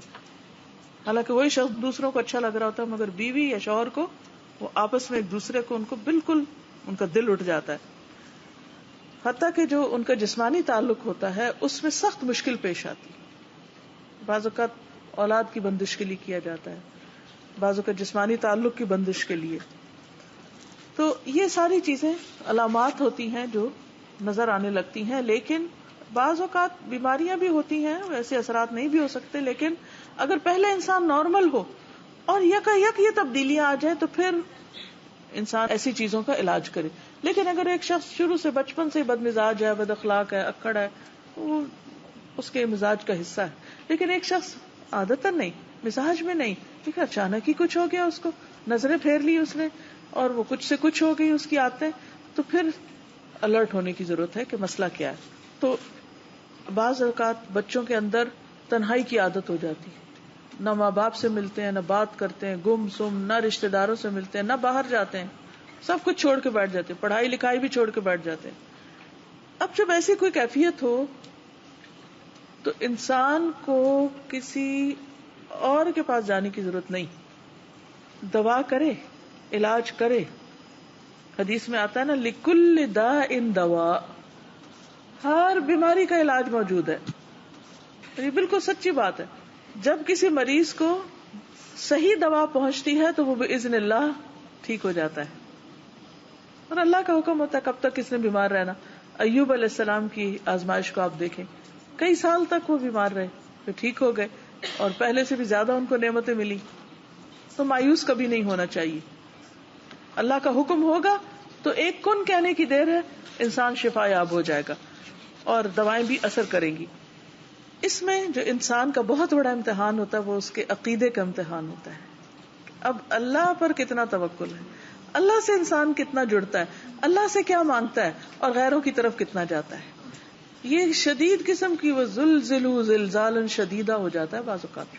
حالانکہ وہی شخص دوسروں کو اچھا لگ رہا ہوتا ہے، مگر بیوی یا شوہر کو وہ آپس میں ایک دوسرے کو ان کو بالکل ان کا دل اٹھ جاتا ہے. حتیٰ کہ جو ان کا جسمانی تعلق ہوتا ہے اس میں سخت مشکل پیش آتی. بعض اوقات اولاد کی بندش کے لیے کیا جاتا ہے، بعض اوقات جسمانی تعلق کی بندش کے لیے. تو یہ ساری چیزیں علامات ہوتی ہیں جو نظر آنے لگتی ہیں. لیکن بعض اوقات بیماریاں بھی ہوتی ہیں، ویسے اثرات نہیں بھی ہو سکتے، لیکن اگر پہلے انسان نارمل ہو اور یک یہ تبدیلیاں آ جائیں تو پھر انسان ایسی چیزوں کا علاج کرے. لیکن اگر ایک شخص شروع سے بچپن سے بد مزاج ہے، بد اخلاق ہے، اکڑ ہے، وہ اس کے مزاج کا حصہ ہے. لیکن ایک شخص عادتاً نہیں، مزاج میں نہیں، لیکن اچانک ہی کچھ ہو گیا، اس کو نظریں پھیر لی اس نے اور وہ کچھ سے کچھ ہو گئی اس کی عادتیں، تو پھر الرٹ ہونے کی ضرورت ہے کہ مسئلہ کیا ہے. تو بعض اوقات بچوں کے اندر تنہائی کی عادت ہو جاتی ہے، نہ ماں باپ سے ملتے ہیں، نہ بات کرتے ہیں، گم سم، نہ رشتہ داروں سے ملتے ہیں، نہ باہر جاتے ہیں، سب کچھ چھوڑ کے بیٹھ جاتے ہیں، پڑھائی لکھائی بھی چھوڑ کے بیٹھ جاتے ہیں. اب جب ایسی کوئی کیفیت ہو تو انسان کو کسی اور کے پاس جانے کی ضرورت نہیں، دوا کرے، علاج کرے. حدیث میں آتا ہے نا، لکل داء دوا، ہر بیماری کا علاج موجود ہے. یہ بالکل سچی بات ہے. جب کسی مریض کو صحیح دوا پہنچتی ہے تو وہ باذن اللہ ٹھیک ہو جاتا ہے، اور اللہ کا حکم ہوتا ہے کب تک اس نے بیمار رہنا. ایوب علیہ السلام کی آزمائش کو آپ دیکھیں، کئی سال تک وہ بیمار رہے، پھر ٹھیک ہو گئے اور پہلے سے بھی زیادہ ان کو نعمتیں ملی. تو مایوس کبھی نہیں ہونا چاہیے. اللہ کا حکم ہوگا تو ایک کن کہنے کی دیر ہے، انسان شفا یاب ہو جائے گا اور دوائیں بھی اثر کریں گی. اس میں جو انسان کا بہت بڑا امتحان ہوتا ہے وہ اس کے عقیدے کا امتحان ہوتا ہے. اب اللہ پر کتنا توکل ہے، اللہ سے انسان کتنا جڑتا ہے، اللہ سے کیا مانگتا ہے اور غیروں کی طرف کتنا جاتا ہے. یہ شدید قسم کی وہ زلزلوا زلزالا شدیدہ ہو جاتا ہے بعض اوقات،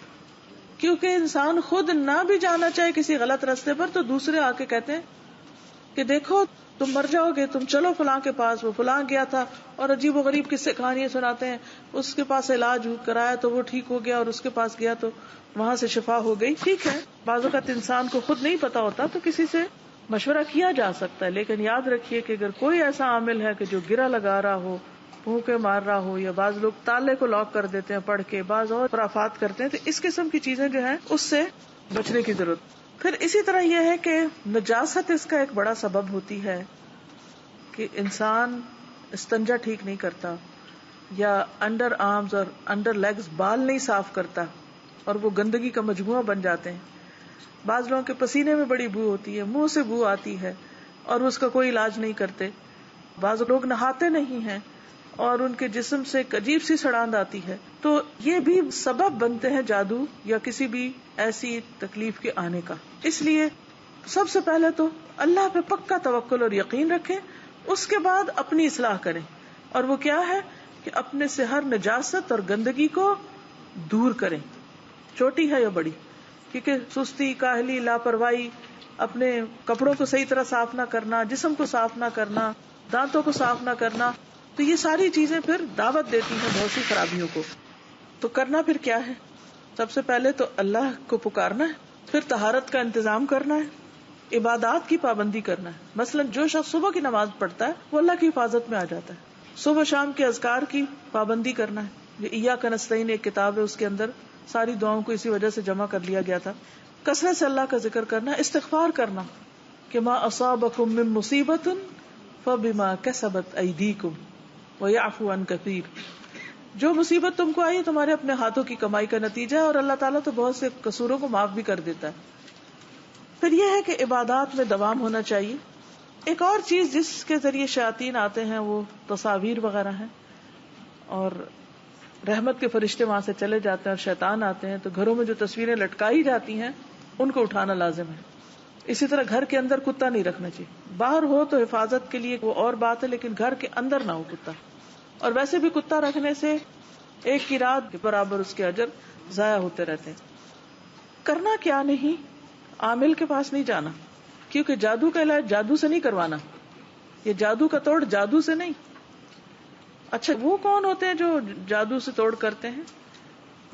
کیونکہ انسان خود نہ بھی جانا چاہے کسی غلط راستے پر تو دوسرے آ کے کہتے ہیں کہ دیکھو تم مر جاؤ گے، تم چلو فلاں کے پاس، وہ فلاں گیا تھا، اور عجیب و غریب قصے کہانیاں سناتے ہیں، اس کے پاس علاج کرایا تو وہ ٹھیک ہو گیا اور اس کے پاس گیا تو وہاں سے شفا ہو گئی. ٹھیک ہے، بعض اوقات انسان کو خود نہیں پتا ہوتا تو کسی سے مشورہ کیا جا سکتا ہے. لیکن یاد رکھیے کہ اگر کوئی ایسا عامل ہے کہ جو گرہ لگا رہا ہو، پھونکے مار رہا ہو، یا بعض لوگ تالے کو لاک کر دیتے ہیں پڑھ کے، بعض اور خرافات کرتے ہیں، تو اس قسم کی چیزیں جو ہیں اس سے بچنے کی ضرورت. پھر اسی طرح یہ ہے کہ نجاست اس کا ایک بڑا سبب ہوتی ہے کہ انسان استنجا ٹھیک نہیں کرتا، یا انڈر آرمز اور انڈر لیگز بال نہیں صاف کرتا اور وہ گندگی کا مجموعہ بن جاتے ہیں. بعض لوگوں کے پسینے میں بڑی بو ہوتی ہے، منہ سے بو آتی ہے اور اس کا کوئی علاج نہیں کرتے. بعض لوگ نہاتے نہیں ہیں اور ان کے جسم سے ایک عجیب سی سڑاند آتی ہے. تو یہ بھی سبب بنتے ہیں جادو یا کسی بھی ایسی تکلیف کے آنے کا. اس لیے سب سے پہلے تو اللہ پہ پکا توکل اور یقین رکھیں، اس کے بعد اپنی اصلاح کریں. اور وہ کیا ہے کہ اپنے سے ہر نجاست اور گندگی کو دور کریں، چھوٹی ہے یا بڑی. کیونکہ سستی، کاہلی، لاپرواہی، اپنے کپڑوں کو صحیح طرح صاف نہ کرنا، جسم کو صاف نہ کرنا، دانتوں کو صاف نہ کرنا، تو یہ ساری چیزیں پھر دعوت دیتی ہیں بہت سی خرابیوں کو. تو کرنا پھر کیا ہے؟ سب سے پہلے تو اللہ کو پکارنا ہے، پھر طہارت کا انتظام کرنا ہے، عبادات کی پابندی کرنا ہے. مثلا جو شخص صبح کی نماز پڑھتا ہے وہ اللہ کی حفاظت میں آ جاتا ہے. صبح شام کے اذکار کی پابندی کرنا ہے. یہ ایاک نستعین ایک کتاب ہے، اس کے اندر ساری دعاؤں کو اسی وجہ سے جمع کر لیا گیا تھا. کثرت سے اللہ کا ذکر کرنا، استغفار کرنا کہ ما اصابکم من مصیبت فبما کسبت ایدیکم ویعفو عن کثیر. جو مصیبت تم کو آئی تمہارے اپنے ہاتھوں کی کمائی کا نتیجہ ہے، اور اللہ تعالیٰ تو بہت سے قصوروں کو معاف بھی کر دیتا ہے. پھر یہ ہے کہ عبادات میں دوام ہونا چاہیے. ایک اور چیز جس کے ذریعے شیاطین آتے ہیں وہ تصاویر وغیرہ ہیں، اور رحمت کے فرشتے وہاں سے چلے جاتے ہیں اور شیطان آتے ہیں، تو گھروں میں جو تصویریں لٹکائی جاتی ہیں ان کو اٹھانا لازم ہے. اسی طرح گھر کے اندر کتا نہیں رکھنا چاہیے. باہر ہو تو حفاظت کے لیے وہ اور بات ہے، لیکن گھر کے اندر نہ ہو کتا. اور ویسے بھی کتا رکھنے سے ایک کی رات کے برابر اس کے اجر ضائع ہوتے رہتے ہیں. کرنا کیا نہیں، عامل کے پاس نہیں جانا، کیونکہ جادو کا علاج جادو سے نہیں کروانا. یہ جادو کا توڑ جادو سے نہیں. اچھا وہ کون ہوتے ہیں جو جادو سے توڑ کرتے ہیں؟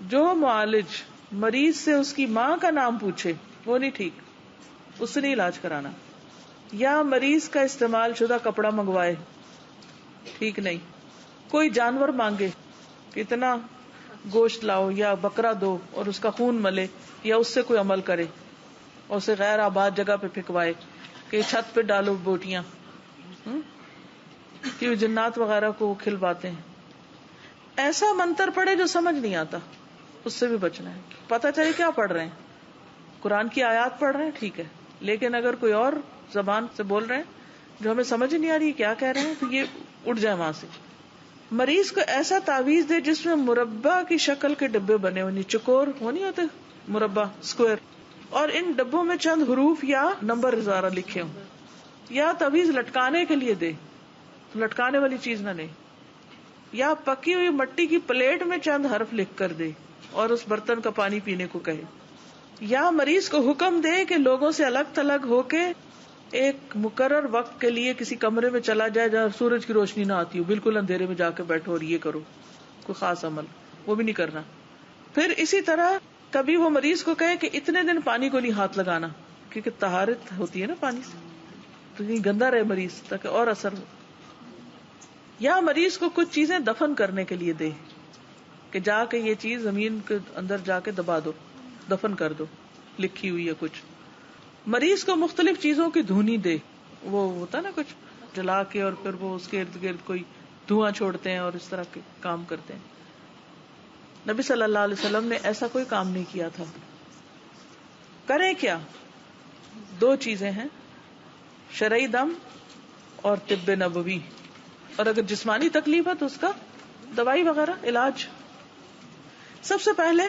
جو معالج مریض سے اس کی ماں کا نام پوچھے وہ نہیں ٹھیک، اس سے نہیں علاج کرانا. یا مریض کا استعمال شدہ کپڑا منگوائے، ٹھیک نہیں. کوئی جانور مانگے کہ اتنا گوشت لاؤ یا بکرا دو اور اس کا خون ملے، یا اس سے کوئی عمل کرے اور اسے غیر آباد جگہ پہ پھینکوائے کہ چھت پہ ڈالو بوٹیاں، کہ جنات وغیرہ کو وہ کھلواتے ہیں. ایسا منتر پڑھے جو سمجھ نہیں آتا، اس سے بھی بچنا ہے. پتہ چلے کیا پڑھ رہے ہیں، قرآن کی آیات پڑھ رہے ہیں ٹھیک ہے، لیکن اگر کوئی اور زبان سے بول رہے ہیں جو ہمیں سمجھ نہیں آ رہی کیا کہہ رہے ہیں، تو یہ اٹھ جائے وہاں سے. مریض کو ایسا تعویذ دے جس میں مربع کی شکل کے ڈبے بنے ہوئے، چکور وہ نہیں ہوتے مربع اسکوائر، اور ان ڈبوں میں چند حروف یا نمبر زارہ لکھے ہوں. یا تعویذ لٹکانے کے لیے دے، لٹکانے والی چیز نہ لے. یا پکی ہوئی مٹی کی پلیٹ میں چند حرف لکھ کر دے اور اس برتن کا پانی پینے کو کہے. یا مریض کو حکم دے کہ لوگوں سے الگ تھلگ ہو کے ایک مقرر وقت کے لیے کسی کمرے میں چلا جائے جہاں سورج کی روشنی نہ آتی ہو، بالکل اندھیرے میں جا کے بیٹھو اور یہ کرو کوئی خاص عمل، وہ بھی نہیں کرنا. پھر اسی طرح کبھی وہ مریض کو کہے کہ اتنے دن پانی کو نہیں ہاتھ لگانا، کیونکہ طہارت ہوتی ہے نا پانی سے، تو یہ گندا رہے مریض تاکہ اور اثر ہو. یا مریض کو کچھ چیزیں دفن کرنے کے لیے دے کہ جا کے یہ چیز زمین کے اندر جا کے دبا دو، دفن کر دو، لکھی ہوئی ہے کچھ. مریض کو مختلف چیزوں کی دھونی دے، وہ ہوتا نا کچھ جلا کے اور پھر وہ اس کے ارد گرد کوئی دھواں چھوڑتے ہیں اور اس طرح کے کام کرتے ہیں. نبی صلی اللہ علیہ وسلم نے ایسا کوئی کام نہیں کیا تھا. کریں کیا؟ دو چیزیں ہیں، شرعی دم اور طب نبوی. اور اگر جسمانی تکلیف ہے تو اس کا دوائی وغیرہ علاج. سب سے پہلے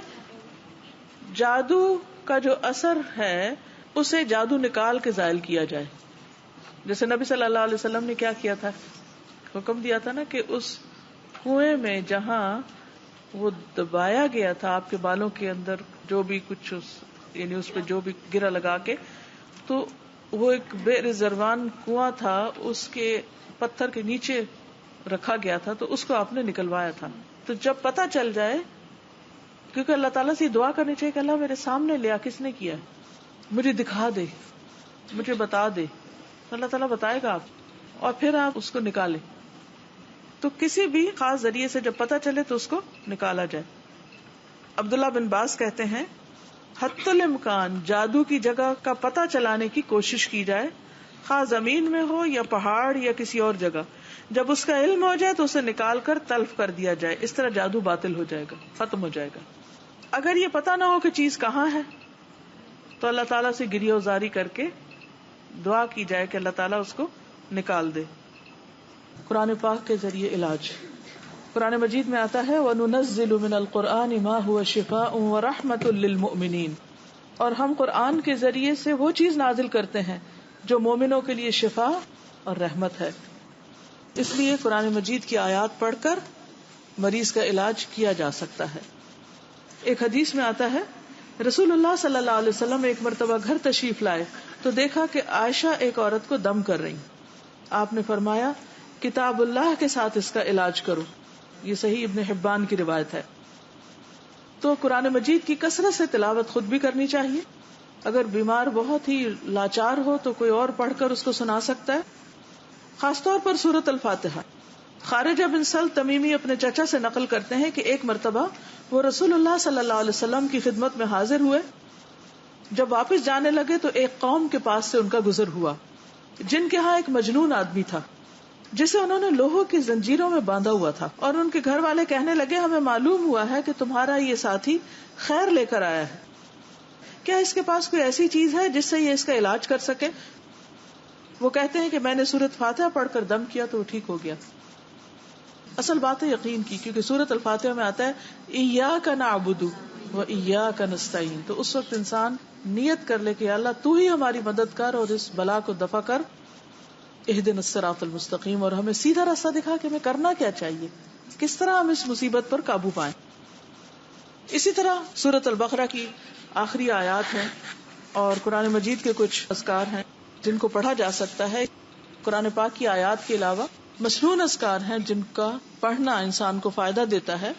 جادو کا جو اثر ہے اسے جادو نکال کے زائل کیا جائے. جیسے نبی صلی اللہ علیہ وسلم نے کیا کیا تھا، حکم دیا تھا نا کہ اس کنویں میں جہاں وہ دبایا گیا تھا آپ کے بالوں کے اندر جو بھی کچھ یعنی اس پہ جو بھی گرا لگا کے، تو وہ ایک بے رضوان کنواں تھا، اس کے پتھر کے نیچے رکھا گیا تھا، تو اس کو آپ نے نکلوایا تھا. تو جب پتہ چل جائے، کیونکہ اللہ تعالیٰ سے دعا کرنی چاہیے کہ اللہ میرے سامنے لیا کس نے کیا، مجھے دکھا دے، مجھے بتا دے. اللہ تعالیٰ بتائے گا آپ، اور پھر آپ اس کو نکالیں. تو کسی بھی خاص ذریعے سے جب پتہ چلے تو اس کو نکالا جائے. عبداللہ بن باز کہتے ہیں حتی الامکان جادو کی جگہ کا پتہ چلانے کی کوشش کی جائے، خواہ زمین میں ہو یا پہاڑ یا کسی اور جگہ. جب اس کا علم ہو جائے تو اسے نکال کر تلف کر دیا جائے. اس طرح جادو باطل ہو جائے گا، ختم ہو جائے گا. اگر یہ پتہ نہ ہو کہ چیز کہاں ہے تو اللہ تعالیٰ سے گریہ وزاری کر کے دعا کی جائے کہ اللہ تعالیٰ اس کو نکال دے. قرآن پاک کے ذریعے علاج. قرآن مجید میں آتا ہے وَنُنَزِّلُ مِنَ الْقُرْآنِ مَا هُوَ شِفَاءٌ وَرَحْمَةٌ لِّلْمُؤْمِنِينَ، اور ہم قرآن کے ذریعے سے وہ چیز نازل کرتے ہیں جو مومنوں کے لیے شفا اور رحمت ہے. اس لیے قرآن مجید کی آیات پڑھ کر مریض کا علاج کیا جا سکتا ہے. ایک حدیث میں آتا ہے رسول اللہ صلی اللہ علیہ وسلم ایک مرتبہ گھر تشریف لائے تو دیکھا کہ عائشہ ایک عورت کو دم کر رہی. آپ نے فرمایا کتاب اللہ کے ساتھ اس کا علاج کرو. یہ صحیح ابن حبان کی روایت ہے. تو قرآن مجید کی کثرت سے تلاوت خود بھی کرنی چاہیے. اگر بیمار بہت ہی لاچار ہو تو کوئی اور پڑھ کر اس کو سنا سکتا ہے. خاص طور پر سورۃ الفاتحہ خارجہ بن سل تمیمی اپنے چچا سے نقل کرتے ہیں کہ ایک مرتبہ وہ رسول اللہ صلی اللہ علیہ وسلم کی خدمت میں حاضر ہوئے. جب واپس جانے لگے تو ایک قوم کے پاس سے ان کا گزر ہوا جن کے ہاں ایک مجنون آدمی تھا جسے انہوں نے لوہوں کی زنجیروں میں باندھا ہوا تھا, اور ان کے گھر والے کہنے لگے ہمیں معلوم ہوا ہے کہ تمہارا یہ ساتھی خیر لے کر آیا ہے, کیا اس کے پاس کوئی ایسی چیز ہے جس سے یہ اس کا علاج کر سکے؟ وہ کہتے ہیں کہ میں نے سورۃ فاتحہ پڑھ کر دم کیا تو وہ ٹھیک ہو گیا. اصل بات ہے یقین کی, کیونکہ سورۃ الفاتحہ میں آتا ہے ایاک نعبد و ایاک نستعین, تو اس وقت انسان نیت کر لے کہ اللہ تو ہی ہماری مدد کر اور اس بلا کو دفع کر, اہدنا الصراط المستقیم, اور ہمیں سیدھا راستہ دکھا کہ ہمیں کرنا کیا چاہیے, کس طرح ہم اس مصیبت پر قابو پائیں. اسی طرح سورۃ البقرہ کی آخری آیات ہیں اور قرآن مجید کے کچھ اذکار ہیں جن کو پڑھا جا سکتا ہے. قرآن پاک کی آیات کے علاوہ مسنون اذکار ہیں جن کا پڑھنا انسان کو فائدہ دیتا ہے.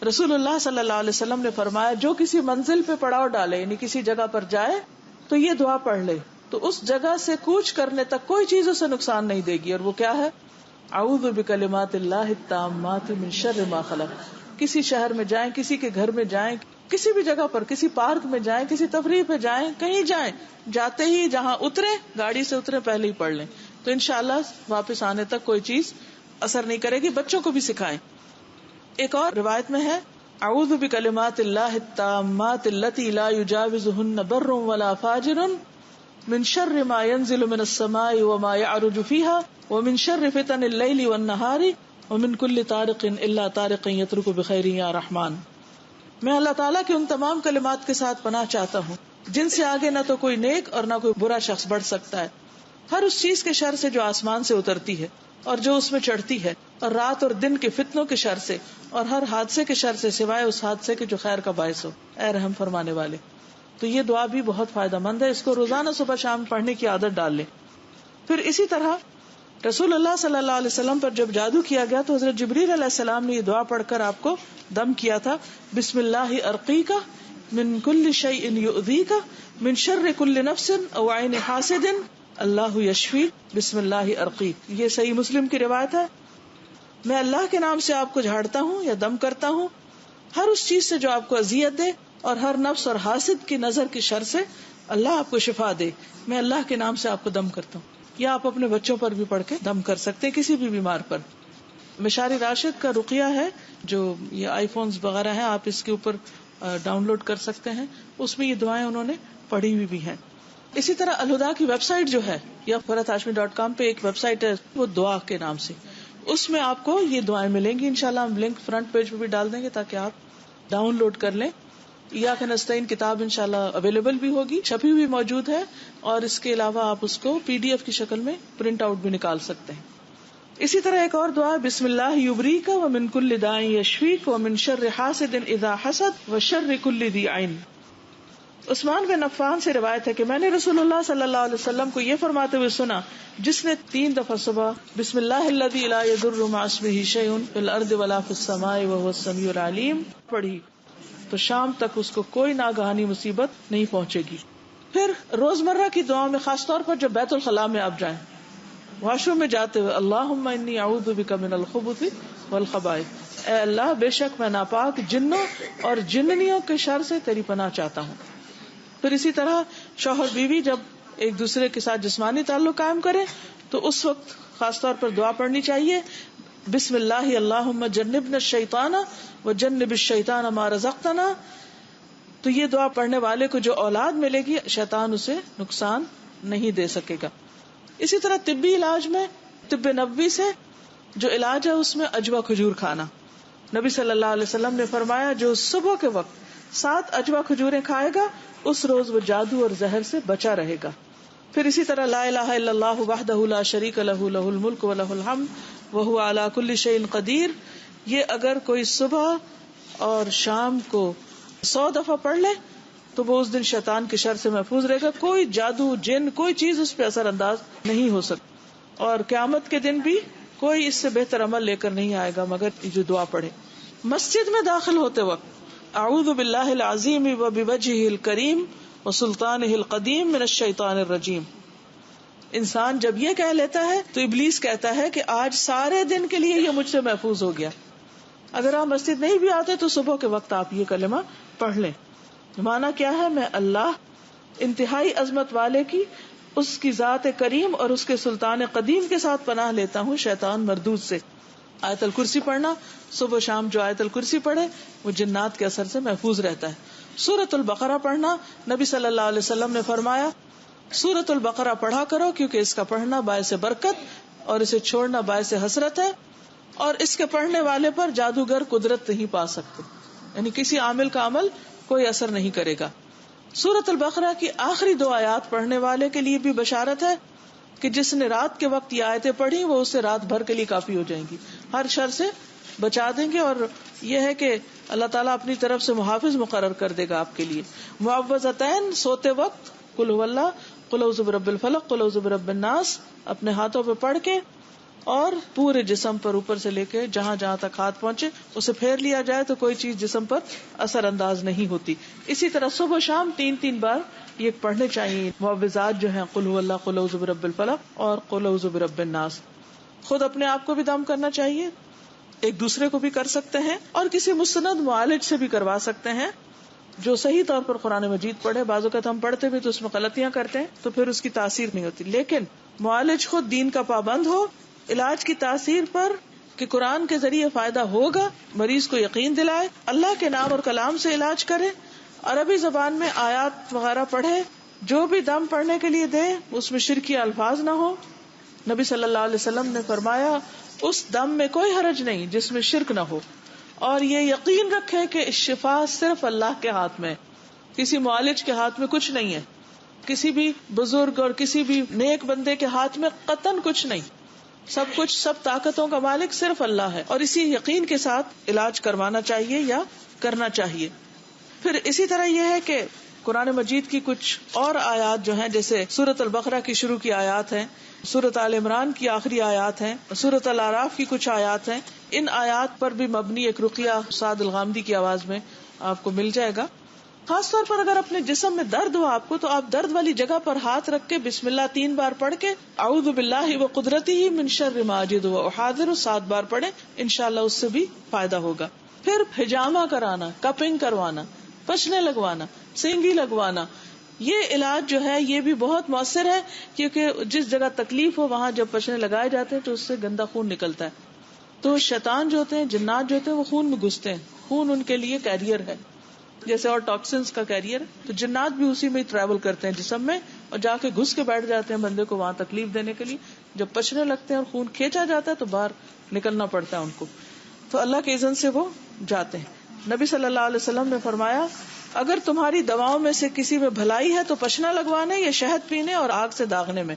رسول اللہ صلی اللہ علیہ وسلم نے فرمایا جو کسی منزل پہ پڑاؤ ڈالے, یعنی کسی جگہ پر جائے تو یہ دعا پڑھ لے تو اس جگہ سے کوچ کرنے تک کوئی چیز اسے نقصان نہیں دے گی, اور وہ کیا ہے؟ اعوذ بکلمات اللہ التامات من شر ما خلق. کسی شہر میں جائیں, کسی کے گھر میں جائیں, کسی بھی جگہ پر, کسی پارک میں جائیں, کسی تفریح پہ جائیں, کہیں جائیں, جاتے ہی جہاں اترے, گاڑی سے اترے پہلے ہی پڑھ لیں تو انشاءاللہ واپس آنے تک کوئی چیز اثر نہیں کرے گی. بچوں کو بھی سکھائیں. ایک اور روایت میں ہے اعوذ بکلمات اللہ التامات اللتی لا یجاوزہن بر ولا فاجر من شر ما ينزل من السماء وما يعرج فيها ومن شر فتن الليل والنهار ومن كل طارق الا طارق يترك بخير يا رحمن. میں اللہ تعالیٰ کے ان تمام کلمات کے ساتھ پناہ چاہتا ہوں جن سے آگے نہ تو کوئی نیک اور نہ کوئی برا شخص بڑھ سکتا ہے, ہر اس چیز کے شر سے جو آسمان سے اترتی ہے اور جو اس میں چڑھتی ہے, اور رات اور دن کے فتنوں کے شر سے, اور ہر حادثے کے شر سے سوائے اس حادثے کے جو خیر کا باعث ہو, اے رحم فرمانے والے. تو یہ دعا بھی بہت فائدہ مند ہے, اس کو روزانہ صبح شام پڑھنے کی عادت ڈال لیں. پھر اسی طرح رسول اللہ صلی اللہ علیہ وسلم پر جب جادو کیا گیا تو حضرت جبریل علیہ السلام نے یہ دعا پڑھ کر آپ کو دم کیا تھا, بسم اللہ ارقیک من کل شیء یؤذیک من شر کل نفس او عین حاسد اللہ یشفی بسم اللہ ارقیک. یہ صحیح مسلم کی روایت ہے. میں اللہ کے نام سے آپ کو جھاڑتا ہوں یا دم کرتا ہوں ہر اس چیز سے جو آپ کو اذیت دے, اور ہر نفس اور حاسد کی نظر کی شر سے اللہ آپ کو شفا دے. میں اللہ کے نام سے آپ کو دم کرتا ہوں. یا آپ اپنے بچوں پر بھی پڑھ کے دم کر سکتے ہیں, کسی بھی بیمار پر. مشار راشد کا رقیہ ہے جو یہ آئی فونز وغیرہ ہیں, آپ اس کے اوپر ڈاؤن لوڈ کر سکتے ہیں, اس میں یہ دعائیں انہوں نے پڑھی ہوئی بھی ہیں. اسی طرح الہدا کی ویب سائٹ جو ہے یا فرحتہاشمی.com پہ ایک ویب سائٹ ہے وہ دعا کے نام سے, اس میں آپ کو یہ دعائیں ملیں گی. انشاءاللہ ہم لنک فرنٹ پیج پہ بھی ڈال دیں گے تاکہ آپ ڈاؤن لوڈ کر لیں. ایاک نستعین کتاب انشاءاللہ اویلیبل بھی ہوگی, چھپی ہوئی موجود ہے, اور اس کے علاوہ آپ اس کو PDF کی شکل میں پرنٹ آؤٹ بھی نکال سکتے ہیں. اسی طرح ایک اور دعا بسم اللہ یبریک ومن کل داء یشفیک ومن شر حاسد اذا حسد وشر کل ذی عین. عثمان بن عفان سے روایت ہے کہ میں نے رسول اللہ صلی اللہ علیہ وسلم کو یہ فرماتے ہوئے سنا, جس نے 3 دفعہ صبح بسم اللہ الذی لا یضر مع اسمہ شیء فی الارض ولا فی السماء وهو السمیع العلیم پڑھی تو شام تک اس کو کوئی ناگہانی مصیبت نہیں پہنچے گی. پھر روزمرہ کی دعاؤں میں خاص طور پر جب بیت الخلاء میں آپ جائیں, واش روم میں جاتے ہوئے اللہم انی اعوذ بک من الخبث والخبائث, اے اللہ بے شک میں ناپاک جنوں اور جننیوں کے شر سے تیری پناہ چاہتا ہوں. پھر اسی طرح شوہر بیوی جب ایک دوسرے کے ساتھ جسمانی تعلق قائم کرے تو اس وقت خاص طور پر دعا پڑھنی چاہیے بسم اللہ اللہم جنبنا الشیطان وجنب الشیطان ما رزقتنا. تو یہ دعا پڑھنے والے کو جو اولاد ملے گی شیطان اسے نقصان نہیں دے سکے گا. اسی طرح طبی علاج میں طب نبوی سے جو علاج ہے اس میں اجوا کھجور کھانا. نبی صلی اللہ علیہ وسلم نے فرمایا جو صبح کے وقت 7 اجوا کھجوریں کھائے گا اس روز وہ جادو اور زہر سے بچا رہے گا. پھر اسی طرح لا الہ الا اللہ وحدہ لا شریک لہ لہ الملک ولہ الحمد وہو علی کل شیء قدیر, یہ اگر کوئی صبح اور شام کو 100 دفعہ پڑھ لے تو وہ اس دن شیطان کے شر سے محفوظ رہے گا. کوئی جادو جن کوئی چیز اس پہ اثر انداز نہیں ہو سکتی, اور قیامت کے دن بھی کوئی اس سے بہتر عمل لے کر نہیں آئے گا مگر جو دعا پڑھے. مسجد میں داخل ہوتے وقت اعوذ باللہ العظیم وبوجہہ الکریم وسلطانہ القدیم من الشیطان الرجیم. انسان جب یہ کہہ لیتا ہے تو ابلیس کہتا ہے کہ آج سارے دن کے لیے یہ مجھ سے محفوظ ہو گیا. اگر آپ مسجد نہیں بھی آتے تو صبح کے وقت آپ یہ کلمہ پڑھ لیں. مانا کیا ہے؟ میں اللہ انتہائی عظمت والے کی، اس کی ذات کریم اور اس کے سلطان قدیم کے ساتھ پناہ لیتا ہوں شیطان مردود سے. آیت الکرسی پڑھنا، صبح شام جو آیت الکرسی پڑھے وہ جنات کے اثر سے محفوظ رہتا ہے. سورۃ البقرہ پڑھنا، نبی صلی اللہ علیہ وسلم نے فرمایا سورۃ البقرہ پڑھا کرو کیونکہ اس کا پڑھنا باعث برکت اور اسے چھوڑنا باعث حسرت ہے، اور اس کے پڑھنے والے پر جادوگر قدرت نہیں پا سکتے، یعنی کسی عامل کا عمل کوئی اثر نہیں کرے گا. سورۃ البقرہ کی آخری 2 آیات پڑھنے والے کے لیے بھی بشارت ہے کہ جس نے رات کے وقت یہ آیتیں پڑھی وہ اسے رات بھر کے لیے کافی ہو جائیں گی، ہر شر سے بچا دیں گے. اور یہ ہے کہ اللہ تعالیٰ اپنی طرف سے محافظ مقرر کر دے گا آپ کے لیے. معوذتین سوتے وقت قل هو اللہ، قل اعوذ برب الفلق، قل اعوذ برب الناس اپنے ہاتھوں پہ پڑھ کے اور پورے جسم پر اوپر سے لے کے جہاں جہاں تک ہاتھ پہنچے اسے پھیر لیا جائے تو کوئی چیز جسم پر اثر انداز نہیں ہوتی. اسی طرح صبح شام 3 بار یہ پڑھنے چاہیے معوذات جو ہیں، قل هو اللہ، قل اعوذ برب الفلق اور قل اعوذ برب الناس. خود اپنے آپ کو بھی دم کرنا چاہیے، ایک دوسرے کو بھی کر سکتے ہیں اور کسی مستند معالج سے بھی کروا سکتے ہیں جو صحیح طور پر قرآن مجید پڑھے. بعض اوقات ہم پڑھتے بھی تو اس میں غلطیاں کرتے ہیں تو پھر اس کی تاثیر نہیں ہوتی. لیکن معالج خود دین کا پابند ہو، علاج کی تاثیر پر کہ قرآن کے ذریعے فائدہ ہوگا مریض کو یقین دلائے، اللہ کے نام اور کلام سے علاج کرے، عربی زبان میں آیات وغیرہ پڑھے، جو بھی دم پڑھنے کے لیے دے اس میں شرکی الفاظ نہ ہو. نبی صلی اللہ علیہ وسلم نے فرمایا اس دم میں کوئی حرج نہیں جس میں شرک نہ ہو، اور یہ یقین رکھے کہ شفا صرف اللہ کے ہاتھ میں، کسی معالج کے ہاتھ میں کچھ نہیں ہے، کسی بھی بزرگ اور کسی بھی نیک بندے کے ہاتھ میں قطعاً کچھ نہیں. سب کچھ، سب طاقتوں کا مالک صرف اللہ ہے، اور اسی یقین کے ساتھ علاج کروانا چاہیے یا کرنا چاہیے. پھر اسی طرح یہ ہے کہ قرآن مجید کی کچھ اور آیات جو ہیں، جیسے سورۃ البقرہ کی شروع کی آیات ہیں، سورۃ آل عمران کی آخری آیات ہیں، سورۃ الاعراف کی کچھ آیات ہیں. ان آیات پر بھی مبنی ایک رقیہ سعد الغامدی کی آواز میں آپ کو مل جائے گا. خاص طور پر اگر اپنے جسم میں درد ہو آپ کو تو آپ درد والی جگہ پر ہاتھ رکھ کے بسم اللہ 3 بار پڑھ کے اعوذ باللہ وقدرتہ من شر ما اجد واحاذر 7 بار پڑھیں، انشاءاللہ اس سے بھی فائدہ ہوگا. پھر حجامہ کرانا، کپنگ کروانا، پچنے لگوانا، سینگی لگوانا، یہ علاج جو ہے یہ بھی بہت مؤثر ہے، کیونکہ جس جگہ تکلیف ہو وہاں جب پچنے لگائے جاتے ہیں تو اس سے گندا خون نکلتا ہے. تو شیطان جو ہوتے ہیں، جنات جو ہوتے ہیں، وہ خون میں گھستے ہیں، خون ان کے لیے کیریئر ہے جیسے اور ٹاکسنس کا کیریئر. تو جنات بھی اسی میں ٹریول کرتے ہیں جسم میں اور جا کے گھس کے بیٹھ جاتے ہیں بندے کو وہاں تکلیف دینے کے لیے. جب پچنے لگتے ہیں اور خون کھینچا جاتا ہے تو باہر نکلنا پڑتا ہے ان کو، تو اللہ کے اذن سے وہ جاتے ہیں. نبی صلی اللہ علیہ وسلم نے فرمایا اگر تمہاری دواؤں میں سے کسی میں بھلائی ہے تو پچنا لگوانے یا شہد پینے اور آگ سے داغنے میں.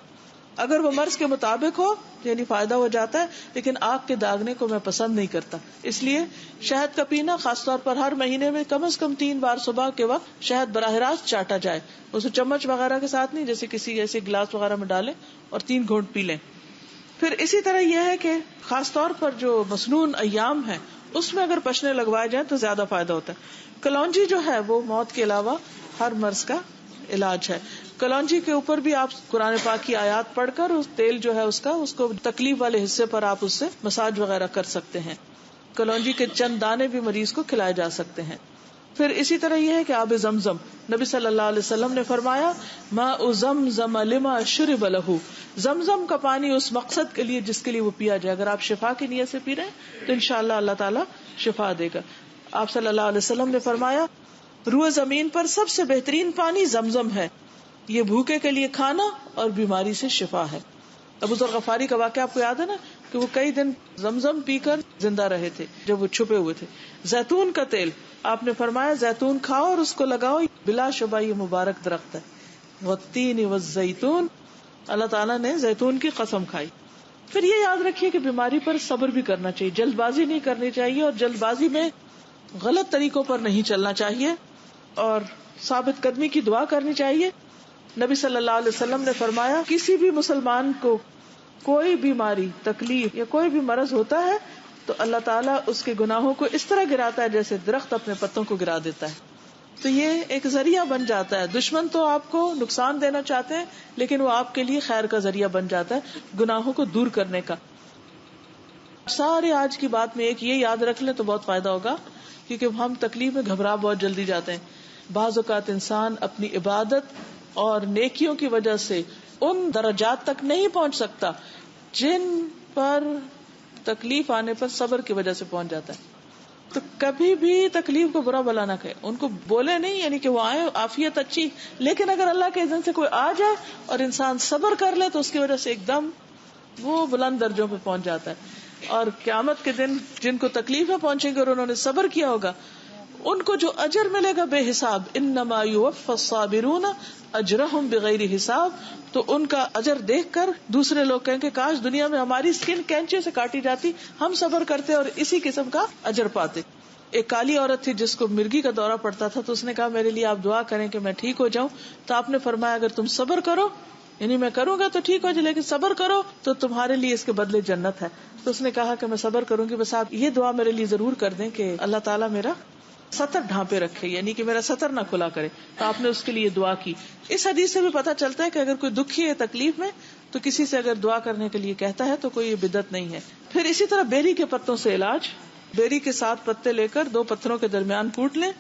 اگر وہ مرض کے مطابق ہو یعنی فائدہ ہو جاتا ہے، لیکن آگ کے داغنے کو میں پسند نہیں کرتا، اس لیے شہد کا پینا خاص طور پر ہر مہینے میں کم از کم 3 بار صبح کے وقت شہد براہ راست چاٹا جائے، اسے چمچ وغیرہ کے ساتھ نہیں، جیسے کسی ایسے گلاس وغیرہ میں ڈالیں اور 3 گھونٹ پی لیں. پھر اسی طرح یہ ہے کہ خاص طور پر جو مسنون ایام ہے اس میں اگر پچنے لگوائے جائیں تو زیادہ فائدہ ہوتا ہے. کلونجی جو ہے وہ موت کے علاوہ ہر مرض کا علاج ہے. کلونجی کے اوپر بھی آپ قرآن پاک کی آیات پڑھ کر اس تیل جو ہے اس کو تکلیف والے حصے پر آپ اس سے مساج وغیرہ کر سکتے ہیں. کلونجی کے چند دانے بھی مریض کو کھلائے جا سکتے ہیں. پھر اسی طرح یہ ہے کہ آب زمزم، نبی صلی اللہ علیہ وسلم نے فرمایا ماء زمزم لما شرب له، زمزم کا پانی اس مقصد کے لیے جس کے لیے وہ پیا جائے. اگر آپ شفا کی نیت سے پی رہے ہیں تو انشاءاللہ اللہ تعالیٰ شفا دے گا. آپ صلی اللہ علیہ وسلم نے فرمایا روح زمین پر سب سے بہترین پانی زمزم ہے، یہ بھوکے کے لیے کھانا اور بیماری سے شفا ہے. ابو ذر غفاری کا واقعہ آپ کو یاد ہے نا کہ وہ کئی دن زمزم پی کر زندہ رہے تھے جب وہ چھپے ہوئے تھے. زیتون کا تیل آپ نے فرمایا زیتون کھاؤ اور اس کو لگاؤ، بلا شبہ یہ مبارک درخت ہے. والتین والزیتون، اللہ تعالیٰ نے زیتون کی قسم کھائی. پھر یہ یاد رکھیے کہ بیماری پر صبر بھی کرنا چاہیے، جلد بازی نہیں کرنی چاہیے اور جلد بازی میں غلط طریقوں پر نہیں چلنا چاہیے اور ثابت قدمی کی دعا کرنی چاہیے. نبی صلی اللہ علیہ وسلم نے فرمایا کسی بھی مسلمان کو کوئی بیماری، تکلیف یا کوئی بھی مرض ہوتا ہے تو اللہ تعالیٰ اس کے گناہوں کو اس طرح گراتا ہے جیسے درخت اپنے پتوں کو گرا دیتا ہے. تو یہ ایک ذریعہ بن جاتا ہے. دشمن تو آپ کو نقصان دینا چاہتے ہیں لیکن وہ آپ کے لیے خیر کا ذریعہ بن جاتا ہے, گناہوں کو دور کرنے کا. سارے آج کی بات میں ایک یہ یاد رکھ لیں تو بہت فائدہ ہوگا, کیونکہ ہم تکلیف میں گھبرا بہت جلدی جاتے ہیں. بعض اوقات انسان اپنی عبادت اور نیکیوں کی وجہ سے ان درجات تک نہیں پہنچ سکتا جن پر تکلیف آنے پر صبر کی وجہ سے پہنچ جاتا ہے. تو کبھی بھی تکلیف کو برا بلا نہ کہے, ان کو بولے نہیں, یعنی کہ وہ آئے عافیت اچھی, لیکن اگر اللہ کے اذن سے کوئی آ جائے اور انسان صبر کر لے تو اس کی وجہ سے ایک دم وہ بلند درجوں پہ پہنچ جاتا ہے. اور قیامت کے دن جن کو تکلیفیں پہنچیں گے اور انہوں نے صبر کیا ہوگا ان کو جو اجر ملے گا بے حساب, انما یوفی الصابرون اجرہم بغیر حساب, تو ان کا اجر دیکھ کر دوسرے لوگ کہیں کہ کاش دنیا میں ہماری اسکن کینچے سے کاٹی جاتی, ہم صبر کرتے اور اسی قسم کا اجر پاتے. ایک کالی عورت تھی جس کو مرگی کا دورہ پڑتا تھا, تو اس نے کہا میرے لیے آپ دعا کریں کہ میں ٹھیک ہو جاؤں. تو آپ نے فرمایا اگر تم صبر کرو, یعنی میں کروں گا تو ٹھیک ہو جائے, لیکن صبر کرو تو تمہارے لیے اس کے بدلے جنت ہے. تو اس نے کہا کہ میں صبر کروں گی, بس آپ یہ دعا میرے لیے ضرور کر دیں کہ اللہ تعالیٰ میرا سطر ڈھانپے رکھے, یعنی کہ میرا سطر نہ کھلا کرے. تو آپ نے اس کے لیے دعا کی. اس حدیث سے بھی پتہ چلتا ہے کہ اگر کوئی دکھی ہے تکلیف میں تو کسی سے اگر دعا کرنے کے لیے کہتا ہے تو کوئی بدعت نہیں ہے. پھر اسی طرح بیری کے پتوں سے علاج, بیری کے 7 پتے لے کر 2 پتھروں کے درمیان کوٹ لیں,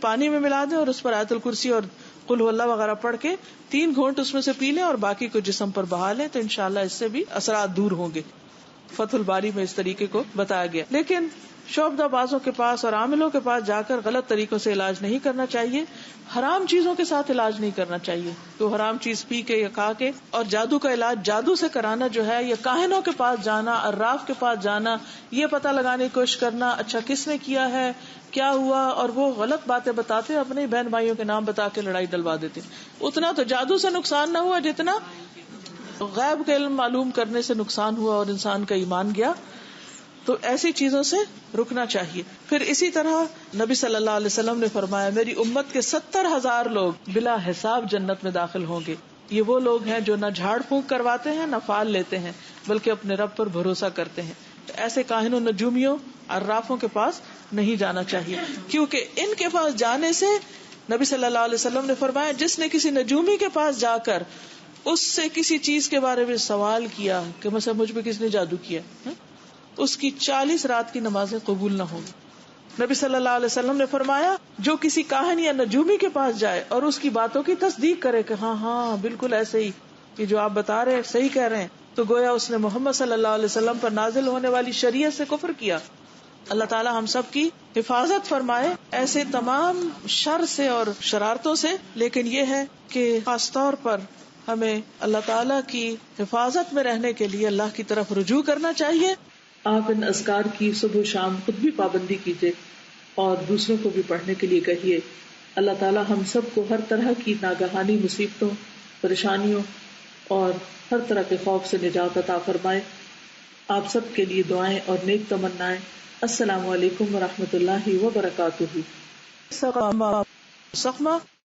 پانی میں ملا دیں اور اس پر آیت الکرسی اور قل هو اللہ وغیرہ پڑھ کے 3 گھونٹ اس میں سے پی لیں اور باقی کو جسم پر بہا لیں, تو انشاءاللہ اس سے بھی اثرات دور ہوں گے. فتح الباری میں اس طریقے کو بتایا گیا. لیکن شعبدہ بازوں کے پاس اور عاملوں کے پاس جا کر غلط طریقوں سے علاج نہیں کرنا چاہیے. حرام چیزوں کے ساتھ علاج نہیں کرنا چاہیے, تو حرام چیز پی کے یا کھا کے. اور جادو کا علاج جادو سے کرانا جو ہے, یا کاہنوں کے پاس جانا, عراف کے پاس جانا, یہ پتہ لگانے کی کوشش کرنا اچھا کس نے کیا ہے, کیا ہوا, اور وہ غلط باتیں بتاتے, اپنے بہن بھائیوں کے نام بتا کے لڑائی ڈلوا دیتے. اتنا تو جادو سے نقصان نہ ہوا جتنا غیب کا علم معلوم کرنے سے نقصان ہوا اور انسان کا ایمان گیا. تو ایسی چیزوں سے رکنا چاہیے. پھر اسی طرح نبی صلی اللہ علیہ وسلم نے فرمایا میری امت کے 70,000 لوگ بلا حساب جنت میں داخل ہوں گے. یہ وہ لوگ ہیں جو نہ جھاڑ پھونک کرواتے ہیں نہ فال لیتے ہیں, بلکہ اپنے رب پر بھروسہ کرتے ہیں. ایسے کاہنوں نجومیوں عرافوں کے پاس نہیں جانا چاہیے, کیونکہ ان کے پاس جانے سے نبی صلی اللہ علیہ وسلم نے فرمایا جس نے کسی نجومی کے پاس جا کر اس سے کسی چیز کے بارے میں سوال کیا کہ مثلا مجھ پہ کس نے جادو کیا, اس کی 40 رات کی نمازیں قبول نہ ہوں. نبی صلی اللہ علیہ وسلم نے فرمایا جو کسی کاہن یا نجومی کے پاس جائے اور اس کی باتوں کی تصدیق کرے کہ ہاں ہاں بالکل ایسے ہی, کہ جو آپ بتا رہے ہیں صحیح کہہ رہے ہیں, تو گویا اس نے محمد صلی اللہ علیہ وسلم پر نازل ہونے والی شریعت سے کفر کیا. اللہ تعالی ہم سب کی حفاظت فرمائے ایسے تمام شر سے اور شرارتوں سے. لیکن یہ ہے کہ خاص طور پر ہمیں اللہ تعالیٰ کی حفاظت میں رہنے کے لیے اللہ کی طرف رجوع کرنا چاہیے. آپ ان اذکار کی صبح و شام خود بھی پابندی کیجیے اور دوسروں کو بھی پڑھنے کے لیے کہیے. اللہ تعالیٰ ہم سب کو ہر طرح کی ناگہانی مصیبتوں, پریشانیوں اور ہر طرح کے خوف سے نجات عطا فرمائے. آپ سب کے لیے دعائیں اور نیک تمنائیں. السلام علیکم ورحمۃ اللہ وبرکاتہ.